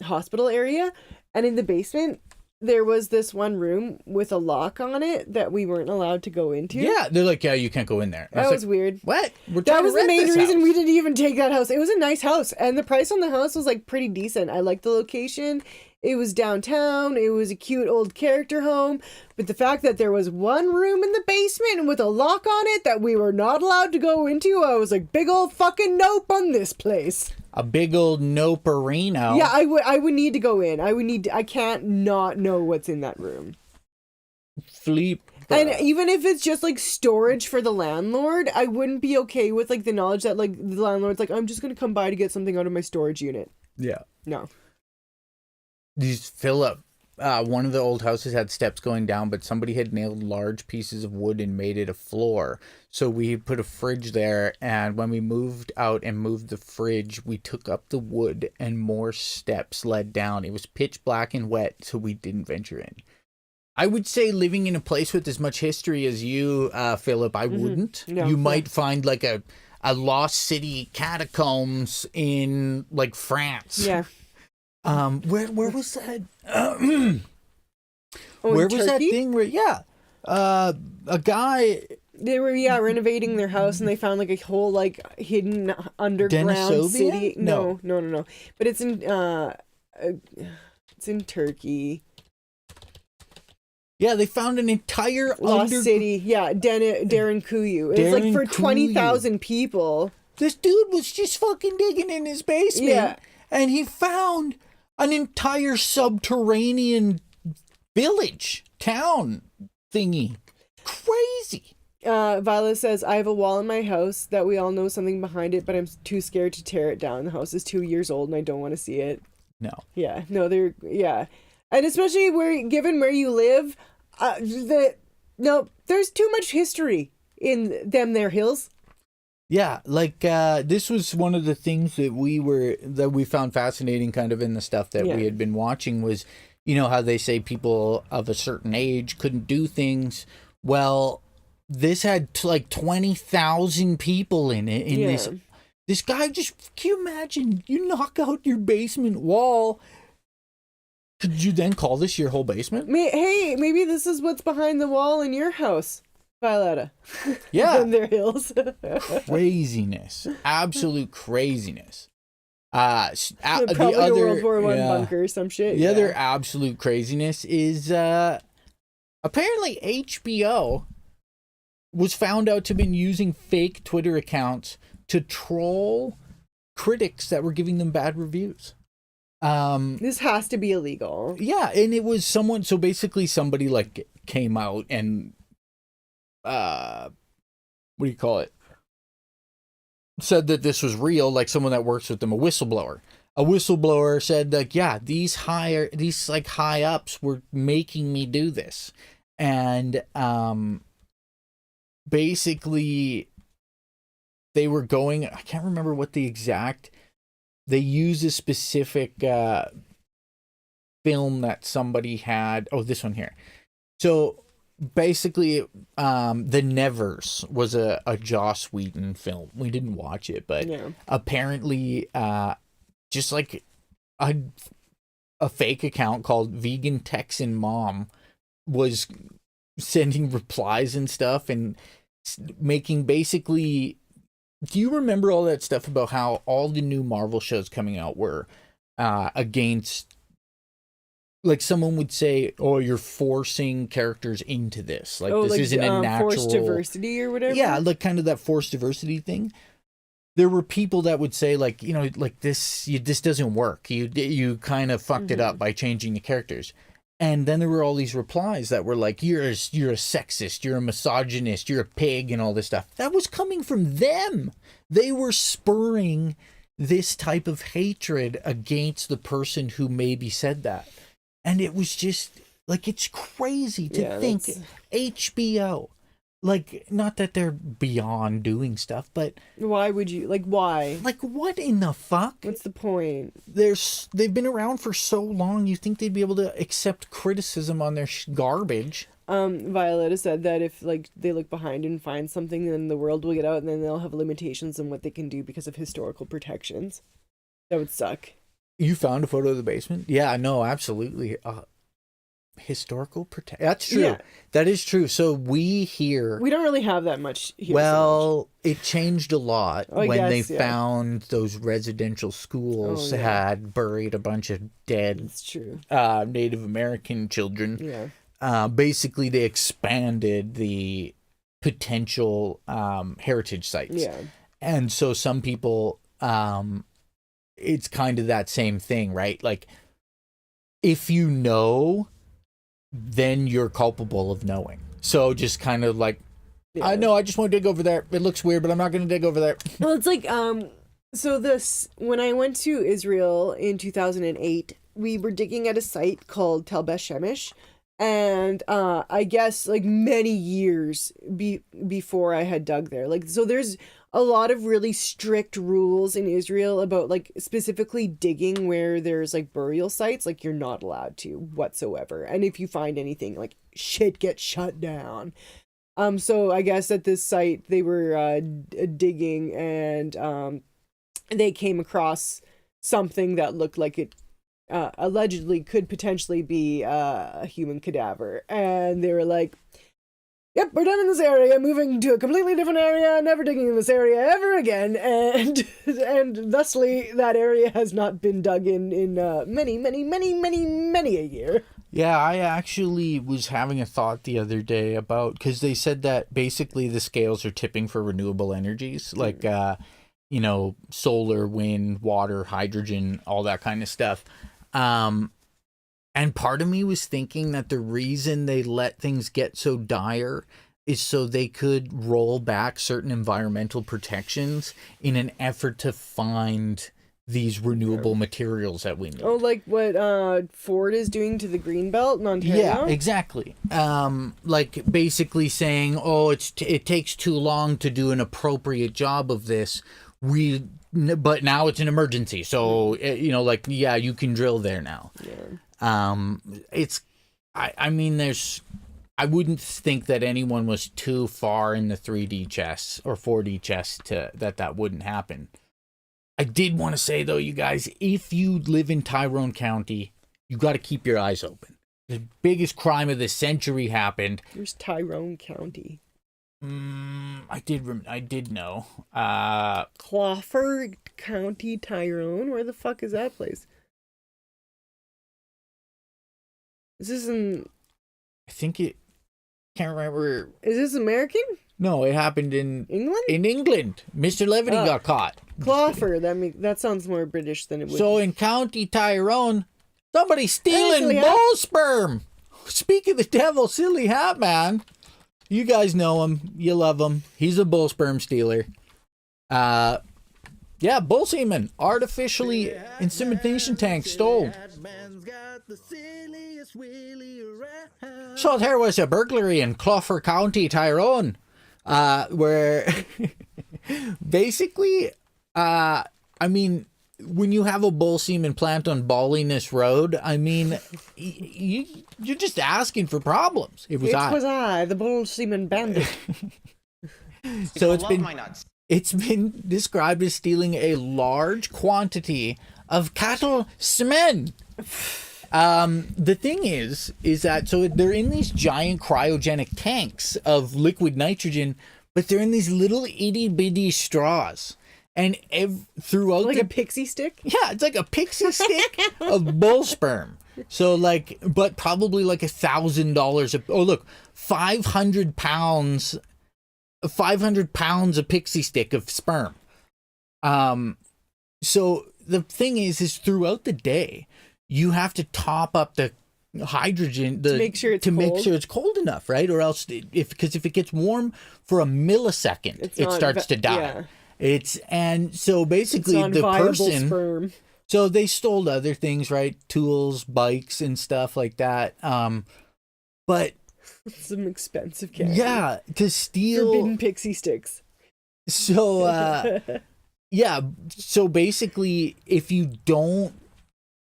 hospital area, and in the basement there was this one room with a lock on it that we weren't allowed to go into? Yeah, they're like, yeah, you can't go in there. That was weird. What? That was the main reason we didn't even take that house. It was a nice house and the price on the house was like pretty decent. I liked the location. It was downtown. It was a cute old character home. But the fact that there was one room in the basement with a lock on it that we were not allowed to go into, I was like, big old fucking nope on this place. A big old nope-erino. Yeah, I would need to go in. I can't not know what's in that room. Fleep. And even if it's just like storage for the landlord, I wouldn't be okay with like the knowledge that like the landlord's like, I'm just going to come by to get something out of my storage unit. Yeah. No. You just fill up one of the old houses had steps going down, but somebody had nailed large pieces of wood and made it a floor. So we put a fridge there, and when we moved out and moved the fridge, we took up the wood and more steps led down. It was pitch black and wet, so we didn't venture in. I would say living in a place with as much history as you, Philip, I wouldn't. No, you might find like a lost city catacombs in like France. Yeah. Where was that? Oh, Where in was that Turkey? thing where a guy They were renovating their house and they found like a whole like hidden underground Denisovia? city. No. No. But it's in Turkey. Yeah, they found an entire Lost City. Yeah, Darren Kuyu. It's like Darren for Kuyu. 20,000 people. This dude was just fucking digging in his basement. Yeah. And he found an entire subterranean village, town thingy. Crazy. Violet says, I have a wall in my house that we all know something behind it, but I'm too scared to tear it down. The house is 2 years old and I don't want to see it. No. Yeah. No, and especially given where you live, there's too much history in their hills. Yeah, like this was one of the things that we found fascinating kind of in the stuff that we had been watching was, you know, how they say people of a certain age couldn't do things. Well, this had like 20,000 people in it. This guy just, can you imagine, you knock out your basement wall. Could you then call this your whole basement? Hey, maybe this is what's behind the wall in your house, Violetta. Yeah. In their hills. Craziness. Absolute craziness. Probably the a other World War I bunker or some shit. The other absolute craziness is apparently HBO was found out to have been using fake Twitter accounts to troll critics that were giving them bad reviews. This has to be illegal. Yeah, and it was so basically somebody like came out and what do you call it? Said that this was real, like someone that works with them, a whistleblower. A whistleblower said like, yeah, these like high ups were making me do this. And basically they were going, I can't remember what the exact, they use a specific film that somebody had. Oh, this one here. So basically, The Nevers was a Joss Whedon film. We didn't watch it, but apparently, just like a fake account called Vegan Texan Mom was sending replies and stuff and making basically. Do you remember all that stuff about how all the new Marvel shows coming out were against, like someone would say, oh, you're forcing characters into this. Like this isn't a natural. Forced diversity or whatever? Yeah, like kind of that forced diversity thing. There were people that would say like, you know, like this doesn't work. You kind of fucked it up by changing the characters. And then there were all these replies that were like, you're a sexist, you're a misogynist, you're a pig, and all this stuff. That was coming from them. They were spurring this type of hatred against the person who maybe said that. And it was just, like, it's crazy to think HBO. Like, not that they're beyond doing stuff, but... Why would you... Like, why? Like, what in the fuck? What's the point? They've been around for so long, you think they'd be able to accept criticism on their garbage. Violetta said that if, like, they look behind and find something, then the world will get out, and then they'll have limitations on what they can do because of historical protections. That would suck. You found a photo of the basement? Yeah, no, absolutely. Historical protection. That's true. Yeah. That is true. So we don't really have that much here. Well, it changed a lot when they found those residential schools had buried a bunch of dead That's true. Native American children. Yeah. Basically they expanded the potential heritage sites. Yeah. And so some people it's kind of that same thing, right? Like if you know, then you're culpable of knowing. So just kind of like, I know, I just want to dig over there. It looks weird, but I'm not going to dig over there. Well, it's like, so when I went to Israel in 2008, we were digging at a site called Tel Shemesh, and I guess like many years before I had dug there. Like, so there's a lot of really strict rules in Israel about like specifically digging where there's like burial sites. Like, you're not allowed to whatsoever. And if you find anything, like, shit gets shut down. So I guess at this site they were digging, and they came across something that looked like it allegedly could potentially be a human cadaver, and they were like, yep, we're done in this area, moving to a completely different area, never digging in this area ever again. And thusly that area has not been dug in many a year. Yeah, I actually was having a thought the other day about, because they said that basically the scales are tipping for renewable energies, like solar, wind, water, hydrogen, all that kind of stuff. And part of me was thinking that the reason they let things get so dire is so they could roll back certain environmental protections in an effort to find these renewable materials that we need. Oh, like what Ford is doing to the Greenbelt in Ontario? Yeah, exactly. Like basically saying, oh, it takes too long to do an appropriate job of this. But now it's an emergency, so you can drill there now. Yeah. I wouldn't think that anyone was too far in the 3D chess or 4D chess that wouldn't happen. I did want to say though, you guys, if you live in Tyrone County, you got to keep your eyes open. The biggest crime of the century happened. Where's Tyrone County? I did know. Crawford County, Tyrone. Where the fuck is that place? Is this in? I think it. Can't remember. Is this American? No, it happened in England. In England, Mr. Levity got caught. Crawford. That sounds more British than it would. So in County Tyrone, somebody's stealing bull sperm. Speak of the devil, silly hat man. You guys know him. You love him. He's a bull sperm stealer. Bull semen. Artificially insemination tank stole. So there was a burglary in Crawford County, Tyrone, where basically, when you have a bull semen plant on Balliness Road, you're just asking for problems. It was I, the bull semen bandit. So it's been described as stealing a large quantity of cattle semen. The thing is that so they're in these giant cryogenic tanks of liquid nitrogen, but they're in these little itty bitty straws. And throughout like a pixie stick? Yeah, it's like a pixie stick of bull sperm. So but probably like $1,000. Oh, look, 500 pounds of pixie stick of sperm. So the thing is throughout the day, you have to top up the hydrogen to make sure it's cold enough, right? Or else, because if it gets warm for a millisecond, it starts to die. Yeah. And so basically the person, sperm. So they stole other things, right? Tools, bikes, and stuff like that. But some expensive candy. Yeah, to steal forbidden pixie sticks. So so basically, if you don't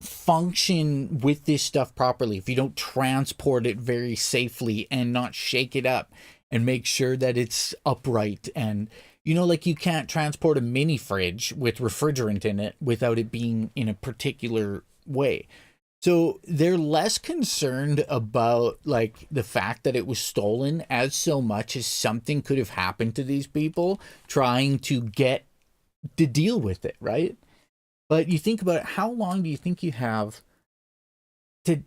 function with this stuff properly, if you don't transport it very safely and not shake it up and make sure that it's upright, and you can't transport a mini fridge with refrigerant in it without it being in a particular way. So they're less concerned about the fact that it was stolen as so much as something could have happened to these people trying to get to deal with it, right? But you think about it, how long do you think you have to,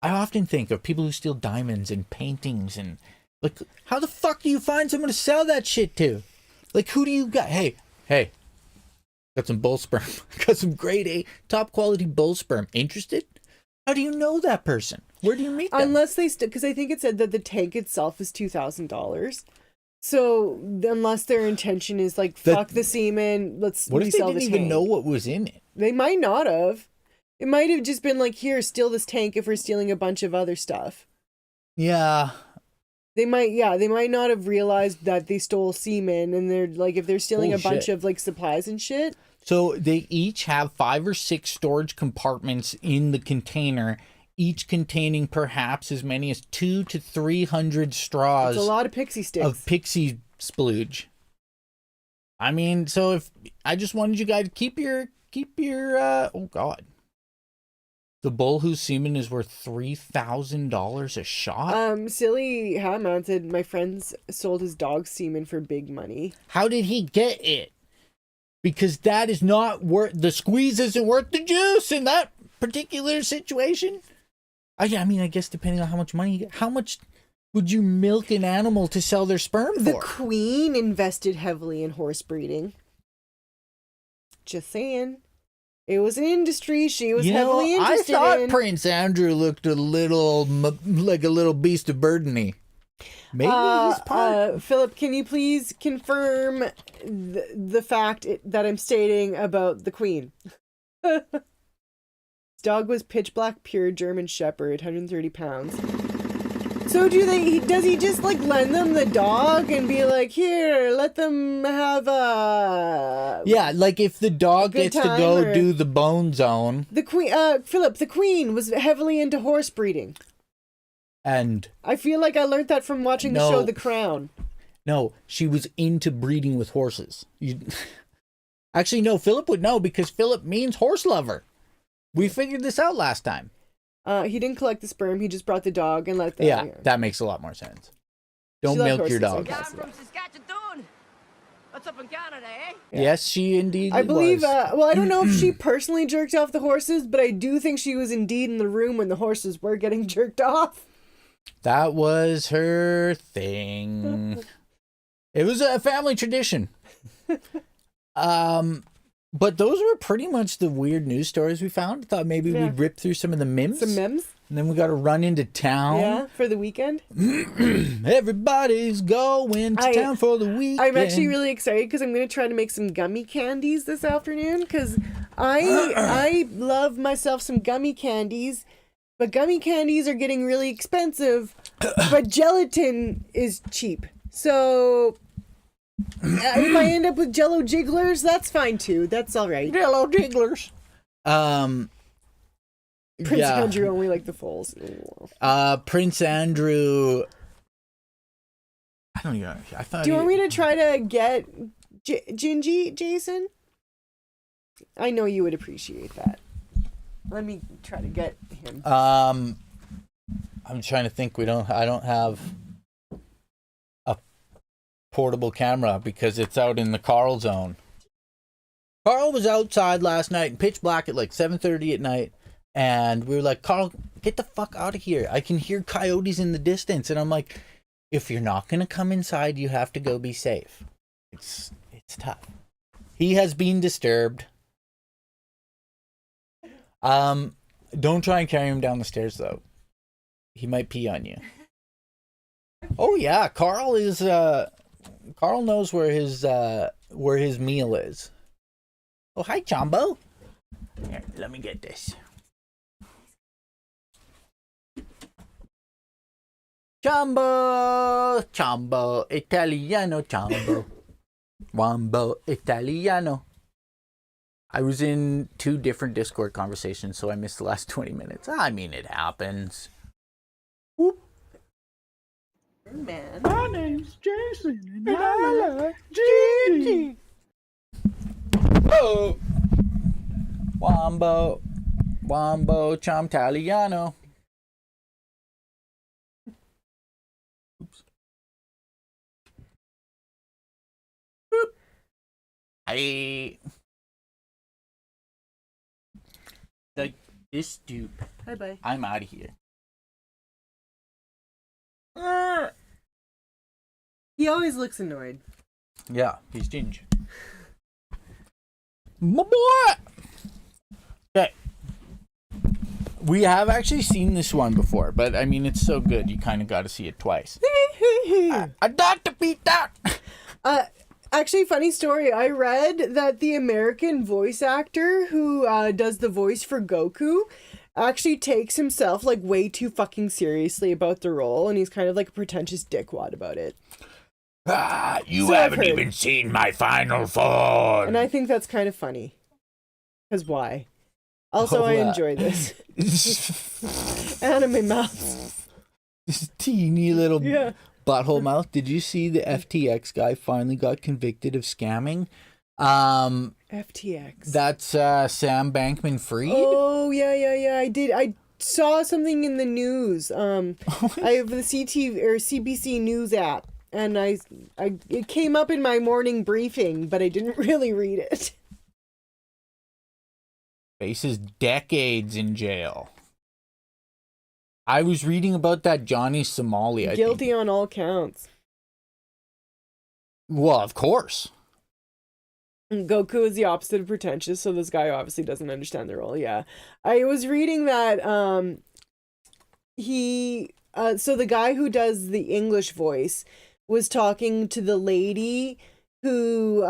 I often think of people who steal diamonds and paintings, and how the fuck do you find someone to sell that shit to? Who do you got? Hey, got some bull sperm. Got some grade A, top quality bull sperm. Interested? How do you know that person? Where do you meet them? Unless they because I think it said that the tank itself is $2,000. So unless their intention is like, fuck the semen, let's What if they resell didn't this even tank. know what was in it? They might not have. It might have just been like, here, steal this tank if we're stealing a bunch of other stuff. Yeah. They might not have realized that they stole semen, and they're like, if they're stealing Holy a bunch shit. of like supplies and shit. So they each have 5 or 6 storage compartments in the container, each containing perhaps as many as 200 to 300 straws. It's a lot of pixie sticks. Of pixie splooge. I mean, so if I just wanted you guys to keep your oh god. The bull whose semen is worth $3,000 a shot? Silly Hatman said my friends sold his dog's semen for big money. How did he get it? Because that is not worth, the squeeze isn't worth the juice in that particular situation. I mean, I guess depending on how much money you get, how much would you milk an animal to sell their sperm for? The queen invested heavily in horse breeding. Just saying. It was an industry she was heavily interested I thought in. Prince Andrew looked a little like a little beast of burden-y. Maybe he's part. Philip, can you please confirm the fact that I'm stating about the queen? His dog was pitch black pure German Shepherd, 130 pounds. So does he just like lend them the dog and be like, here, let them have a... Yeah, like if the dog good gets to time, go or- do the bone zone The queen, Philip, the queen was heavily into horse breeding. and I feel like I learned that from watching the No. show The Crown. no, she was into breeding with horses. Actually, no, Philip would know because Philip means horse lover. We figured this out last time. He didn't collect the sperm. He just brought the dog and let them. Yeah, that makes a lot more sense. Don't She liked milk your horses, dog. okay. I'm from Saskatchewan. That's up in Canada, eh? Yes, she indeed I believe. was. Well, I don't know if she personally jerked off the horses, but I do think she was indeed in the room when the horses were getting jerked off. That was her thing. It was a family tradition. But those were pretty much the weird news stories we found. I thought maybe Yeah. we'd rip through some of the memes. Some memes. And then we got to run into town. Yeah, for the weekend. Everybody's going to town for the weekend. I'm actually really excited because I'm going to try to make some gummy candies this afternoon because I love myself some gummy candies, but gummy candies are getting really expensive, but gelatin is cheap. So if I end up with Jello jigglers, that's fine too. That's all right. Jello jigglers. Prince Andrew only like the foals. Prince Andrew. I don't even. I thought. Do you want me to try to get Jinjee, Jason? I know you would appreciate that. Let me try to get him. I'm trying to think. I don't have a portable camera because it's out in the Carl zone. Carl was outside last night in pitch black at like 7:30 at night. And we were like, Carl, get the fuck out of here. I can hear coyotes in the distance. And I'm like, if you're not going to come inside, you have to go be safe. It's tough. He has been disturbed. Don't try and carry him down the stairs, though. He might pee on you. Oh, yeah. Carl knows where his meal is. Oh, hi, Chombo. Here, let me get this. Ciambo, Italiano, ciambo. Wombo, Italiano. I was in 2 different Discord conversations, so I missed the last 20 minutes. I mean, it happens. Whoop. Man. My name's Jason, and I like Jinjee. Oh. Wombo, Italiano. Like this dude. Bye bye. I'm out of here. He always looks annoyed. Yeah, he's ginger. My boy. Okay. We have actually seen this one before, but I mean, it's so good, you kind of got to see it twice. I got to beat that. Actually, funny story. I read that the American voice actor who does the voice for Goku actually takes himself like way too fucking seriously about the role, and he's kind of like a pretentious dickwad about it. You So haven't I've heard. even seen my final form. And I think that's kind of funny. Because why? Also, I enjoy this. Anime mouth. This teeny little Yeah. butthole mouth. Did you see the FTX guy finally got convicted of scamming? FTX. That's Sam Bankman-Fried. Oh, yeah. I did. I saw something in the news. I have the CBC News app, and it came up in my morning briefing, but I didn't really read it. Faces decades in jail. I was reading about that Johnny Somali. I Guilty think. on all counts. Well, of course. Goku is the opposite of pretentious, so this guy obviously doesn't understand the role. Yeah, I was reading that so the guy who does the English voice was talking to the lady who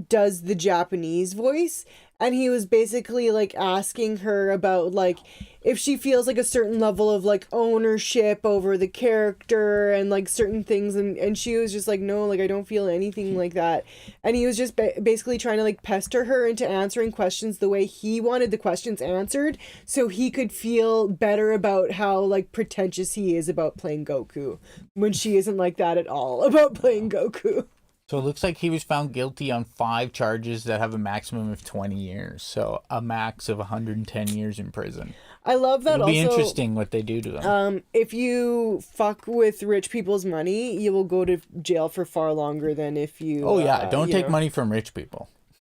does the Japanese voice, and he was basically like asking her about like if she feels like a certain level of like ownership over the character and like certain things, and she was just like, no, like I don't feel anything like that. And he was just basically trying to like pester her into answering questions the way he wanted the questions answered, so he could feel better about how like pretentious he is about playing Goku, when she isn't like that at all about playing Goku. So it looks like he was found guilty on 5 charges that have a maximum of 20 years. So a max of 110 years in prison. I love that. It'll also be interesting what they do to them. If you fuck with rich people's money, you will go to jail for far longer than if you Oh yeah, don't take money from rich people.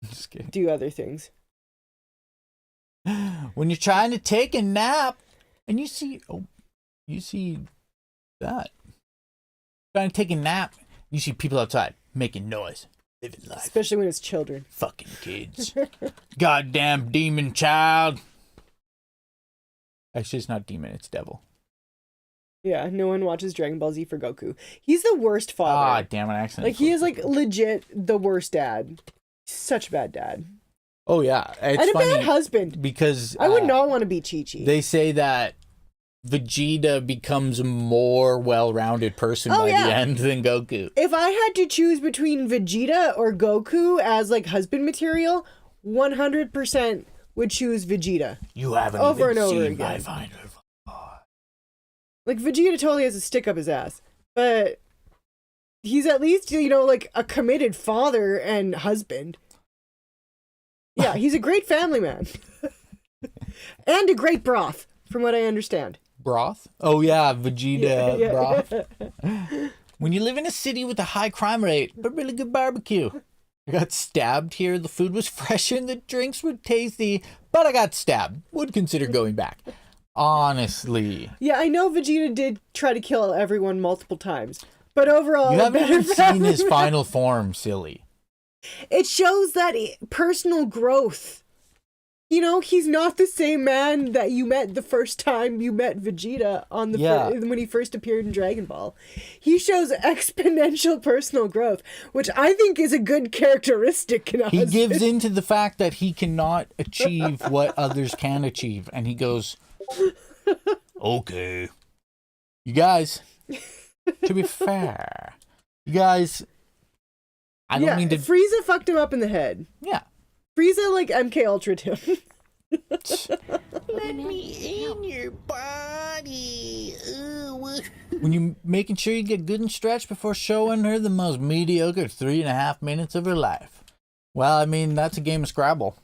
Just kidding. do other things. When you're trying to take a nap and you see that. Trying to take a nap, you see people outside making noise, living life. Especially when it's children. Fucking kids. Goddamn demon child. Actually, it's not demon, it's devil. Yeah, no one watches Dragon Ball Z for Goku. He's the worst father. Ah, damn it, accident. Like, he is like legit the worst dad. Such a bad dad. Oh yeah, it's and a funny bad husband. because I would not want to be Chi-Chi. They say that Vegeta becomes a more well-rounded person by the end than Goku. If I had to choose between Vegeta or Goku as like husband material, 100% would choose Vegeta. You haven't over even and over seen again. my final form. Like, Vegeta totally has a stick up his ass, but he's at least, you know, like a committed father and husband. Yeah, he's a great family man. And a great broth, from what I understand. Broth? Oh yeah, Vegeta Yeah. broth. When you live in a city with a high crime rate, but really good barbecue. I got stabbed here. The food was fresh and the drinks were tasty, but I got stabbed. Would consider going back. Honestly. Yeah, I know Vegeta did try to kill everyone multiple times, but overall, You a haven't better even seen family his man. final form, silly. It shows that personal growth. You know, he's not the same man that you met the first time you met Vegeta on the when he first appeared in Dragon Ball. He shows exponential personal growth, which I think is a good characteristic in a He husband. gives in to the fact that he cannot achieve what others can achieve. And he goes, okay. You guys, to be fair, you guys, I don't mean to... Frieza fucked him up in the head. Yeah. Frieza, like, MK Ultra'd him. Let me in your body. When you're making sure you get good and stretched before showing her the most mediocre 3.5 minutes of her life. Well, I mean, that's a game of Scrabble.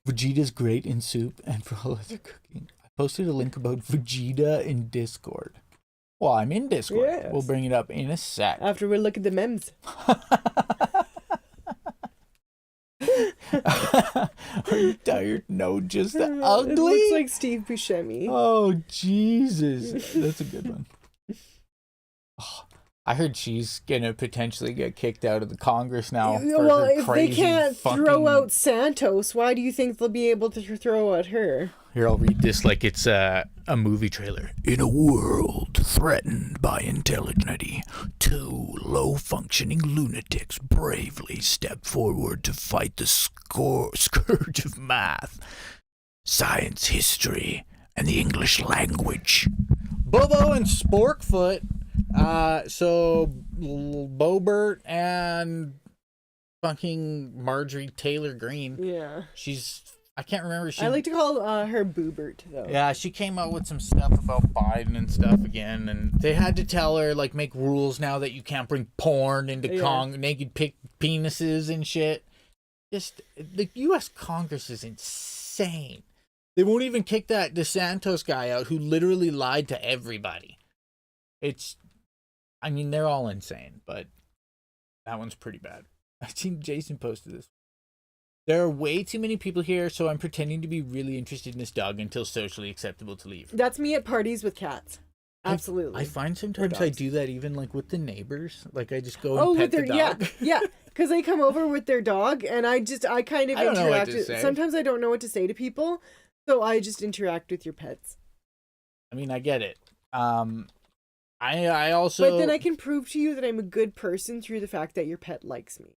Vegeta's great in soup and for all other cooking. I posted a link about Vegeta in Discord. Well, I'm in Discord. Yes. We'll bring it up in a sec. After we look at the memes. Are you tired? No, just It ugly. looks like Steve Buscemi. Oh, Jesus. That's a good one. Oh, I heard she's gonna potentially get kicked out of the Congress now. Well, her if they crazy can't fucking... throw out Santos, why do you think they'll be able to throw out her? Here, I'll read this like it's a movie trailer. In a world threatened by intelligently, two low-functioning lunatics bravely step forward to fight the scourge of math, science, history, and the English language. Bobo and Sporkfoot. So Bobert and fucking Marjorie Taylor Greene. Yeah. I can't remember. I like to call her Boobert, though. Yeah, she came out with some stuff about Biden and stuff again, and they had to tell her, like, make rules now that you can't bring porn into naked penises and shit. Just, the U.S. Congress is insane. They won't even kick that DeSantis guy out who literally lied to everybody. I mean, they're all insane, but that one's pretty bad. I've seen Jason posted this. There are way too many people here, so I'm pretending to be really interested in this dog until socially acceptable to leave. That's me at parties with cats. Absolutely. I find sometimes I do that even like with the neighbors. Like I just go and pet the dog. Yeah, because they come over with their dog, and I kind of interact. Sometimes I don't know what to say to people, so I just interact with your pets. I mean, I get it. I also. But then I can prove to you that I'm a good person through the fact that your pet likes me.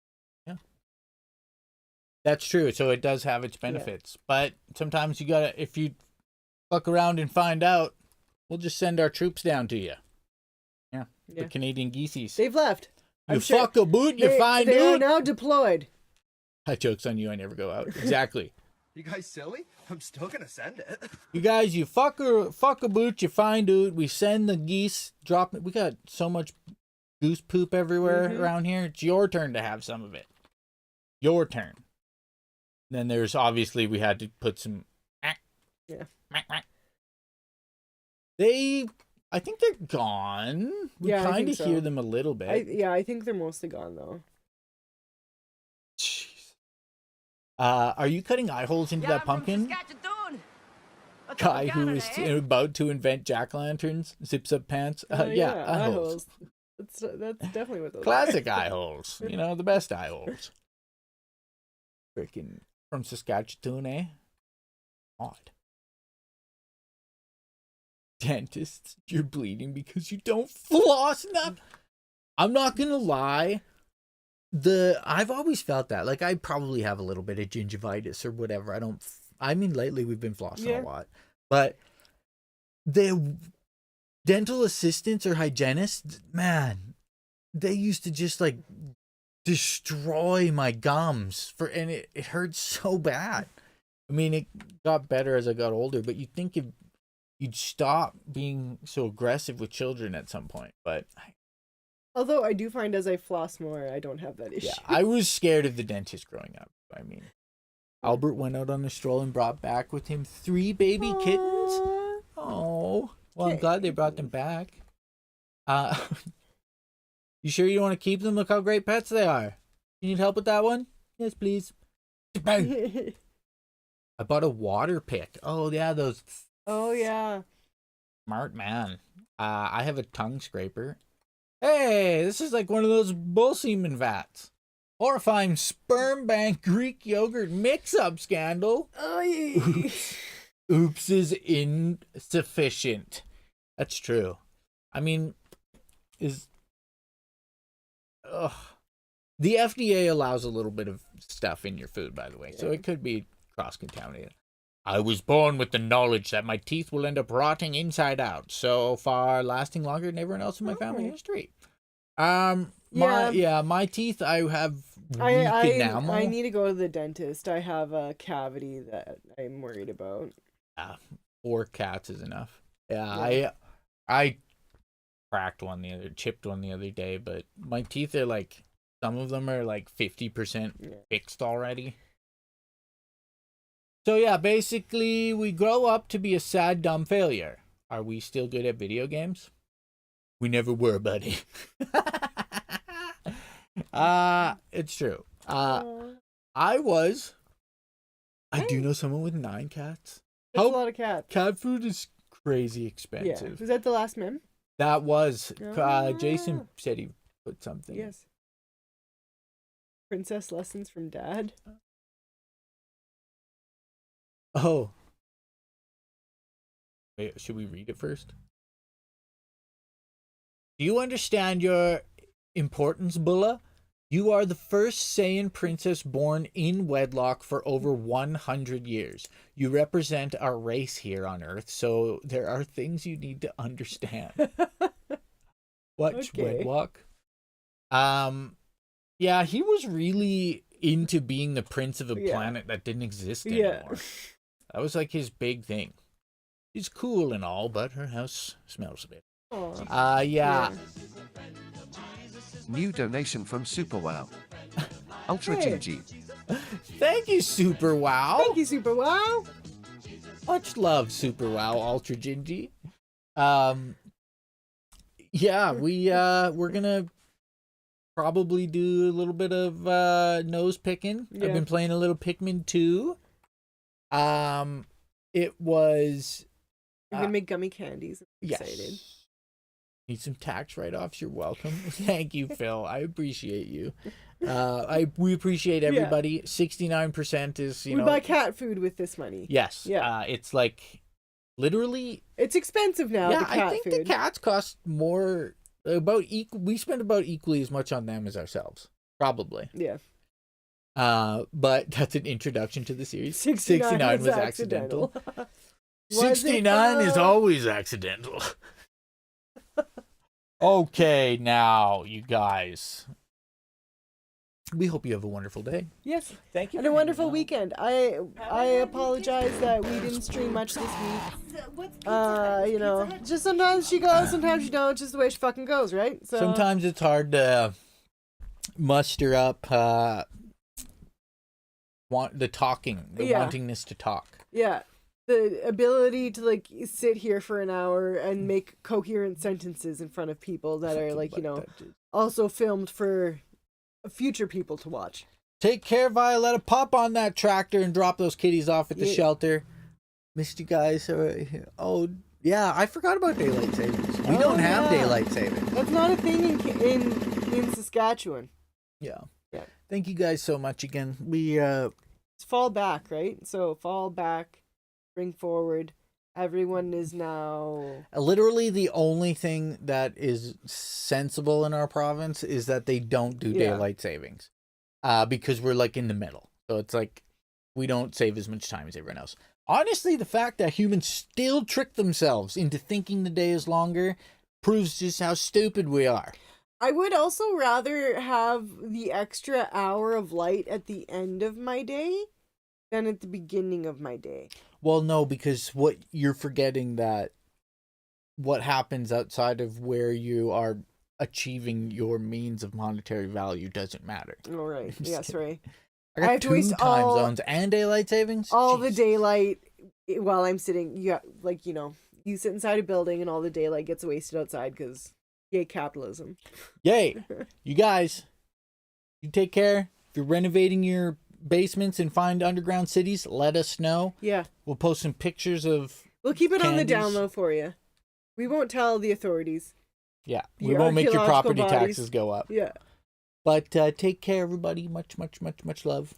That's true. So it does have its benefits. Yeah. But sometimes you gotta, if you fuck around and find out, we'll just send our troops down to you. Yeah. The Canadian geesies. They've left. You fuck a boot, you find out. They are now deployed. That joke's on you. I never go out. Exactly. You guys silly? I'm still gonna send it. You guys, you fuck a boot, you find out. We send the geese, drop it. We got so much goose poop everywhere around here. It's your turn to have some of it. Your turn. Then there's obviously we had to put some. Yeah. I think they're gone. We kind of hear them a little bit. I think they're mostly gone though. Jeez. Are you cutting eye holes into that pumpkin? Guy who is about to invent jack-o'-lanterns, zips up pants. Yeah, eye holes. That's definitely what those Classic eye holes. You know, the best eye holes. Freaking from Saskatchewan, eh? Odd. Dentists, you're bleeding because you don't floss enough. I'm not gonna lie. I've always felt that. Like, I probably have a little bit of gingivitis or whatever. I mean, lately we've been flossing a lot. But the dental assistants or hygienists, man, they used to just, like, destroy my gums and it hurt so bad. I mean, it got better as I got older, but you'd think you'd stop being so aggressive with children at some point. But although I do find as I floss more, I don't have that issue. Yeah, I was scared of the dentist growing up. I mean, Albert went out on a stroll and brought back with him 3 baby kittens. Oh, well, I'm glad they brought them back. You sure you want to keep them? Look how great pets they are. You need help with that one? Yes, please. I bought a water pick. Oh, yeah, those. Oh, yeah. Smart man. I have a tongue scraper. Hey, this is like one of those bull semen vats. Horrifying sperm bank Greek yogurt mix-up scandal. Oops is insufficient. That's true. I mean, the FDA allows a little bit of stuff in your food, by the way, so it could be cross-contaminated. I was born with the knowledge that my teeth will end up rotting inside out, so far lasting longer than everyone else in my family history. My teeth, I have weak enamel. I need to go to the dentist. I have a cavity that I'm worried about. 4 cats is enough. I chipped one the other day, but my teeth are like, some of them are like 50% fixed already. So yeah, basically we grow up to be a sad, dumb failure. Are we still good at video games? We never were, buddy. It's true. I do know someone with 9 cats. That's a lot of cats. Cat food is crazy expensive. Yeah. Was that the last meme? That was Jason said he put something. Yes. Princess lessons from Dad. Oh. Wait, should we read it first? Do you understand your importance, Bulla? You are the first Saiyan princess born in wedlock for over 100 years. You represent our race here on Earth, so there are things you need to understand. What's wedlock? Yeah, he was really into being the prince of a planet that didn't exist anymore. That was like his big thing. She's cool and all, but her house smells a bit. Yeah. New donation from Super Wow. Ultra Jinjee. Thank you, Super Wow. Thank you, Super Wow. Much love, Super Wow, Ultra Jinjee. Yeah, we're gonna probably do a little bit of nose picking. Yeah. I've been playing a little Pikmin 2. It was. You're gonna make gummy candies. I'm yes. excited. Need some tax write-offs. You're welcome. Thank you, Phil. I appreciate you. We appreciate everybody. 69% is we buy cat food with this money. Yes. Yeah. It's like literally. It's expensive now. Yeah, the cat I think food. the cats cost more. We spend about equally as much on them as ourselves, probably. Yeah. But that's an introduction to the series. 69 was accidental. Was 69 is always accidental. Okay, now you guys. We hope you have a wonderful day. Yes. Thank you. And a wonderful weekend. I apologize that we didn't stream much this week. You know, just sometimes she goes, sometimes she don't. Just the way she fucking goes, right? So sometimes it's hard to muster up the wantingness to talk. Yeah. The ability to like sit here for an hour and make coherent sentences in front of people that are like, you know, also filmed for future people to watch. Take care, Violetta. Pop on that tractor and drop those kitties off at the shelter. Missed you guys. Oh, yeah. I forgot about daylight savings. We don't have daylight savings. That's not a thing in Saskatchewan. Yeah. Thank you guys so much again. We it's fall back, right? So fall back. Bring forward. Everyone is now literally the only thing that is sensible in our province is that they don't do daylight savings, because we're like in the middle. So it's like we don't save as much time as everyone else. Honestly, the fact that humans still trick themselves into thinking the day is longer proves just how stupid we are. I would also rather have the extra hour of light at the end of my day than at the beginning of my day. Well, no, because what you're forgetting that what happens outside of where you are achieving your means of monetary value doesn't matter. All right. Yes, right. I got two time zones and daylight savings. All the daylight while I'm sitting. You sit inside a building and all the daylight gets wasted outside because yay capitalism. Yay! You guys, you take care. If you're renovating your basements and find underground cities, let us know. Yeah. We'll post some pictures of We'll keep it candies. on the down low for you. We won't tell the authorities. Yeah. We won't make your property taxes go up. Yeah. But take care, everybody. Much, much, much, much love.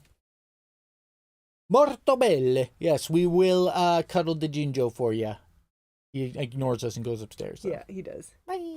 Molto belle. Yes, we will cuddle the Jinjee for you. He ignores us and goes upstairs. So. Yeah, he does. Bye.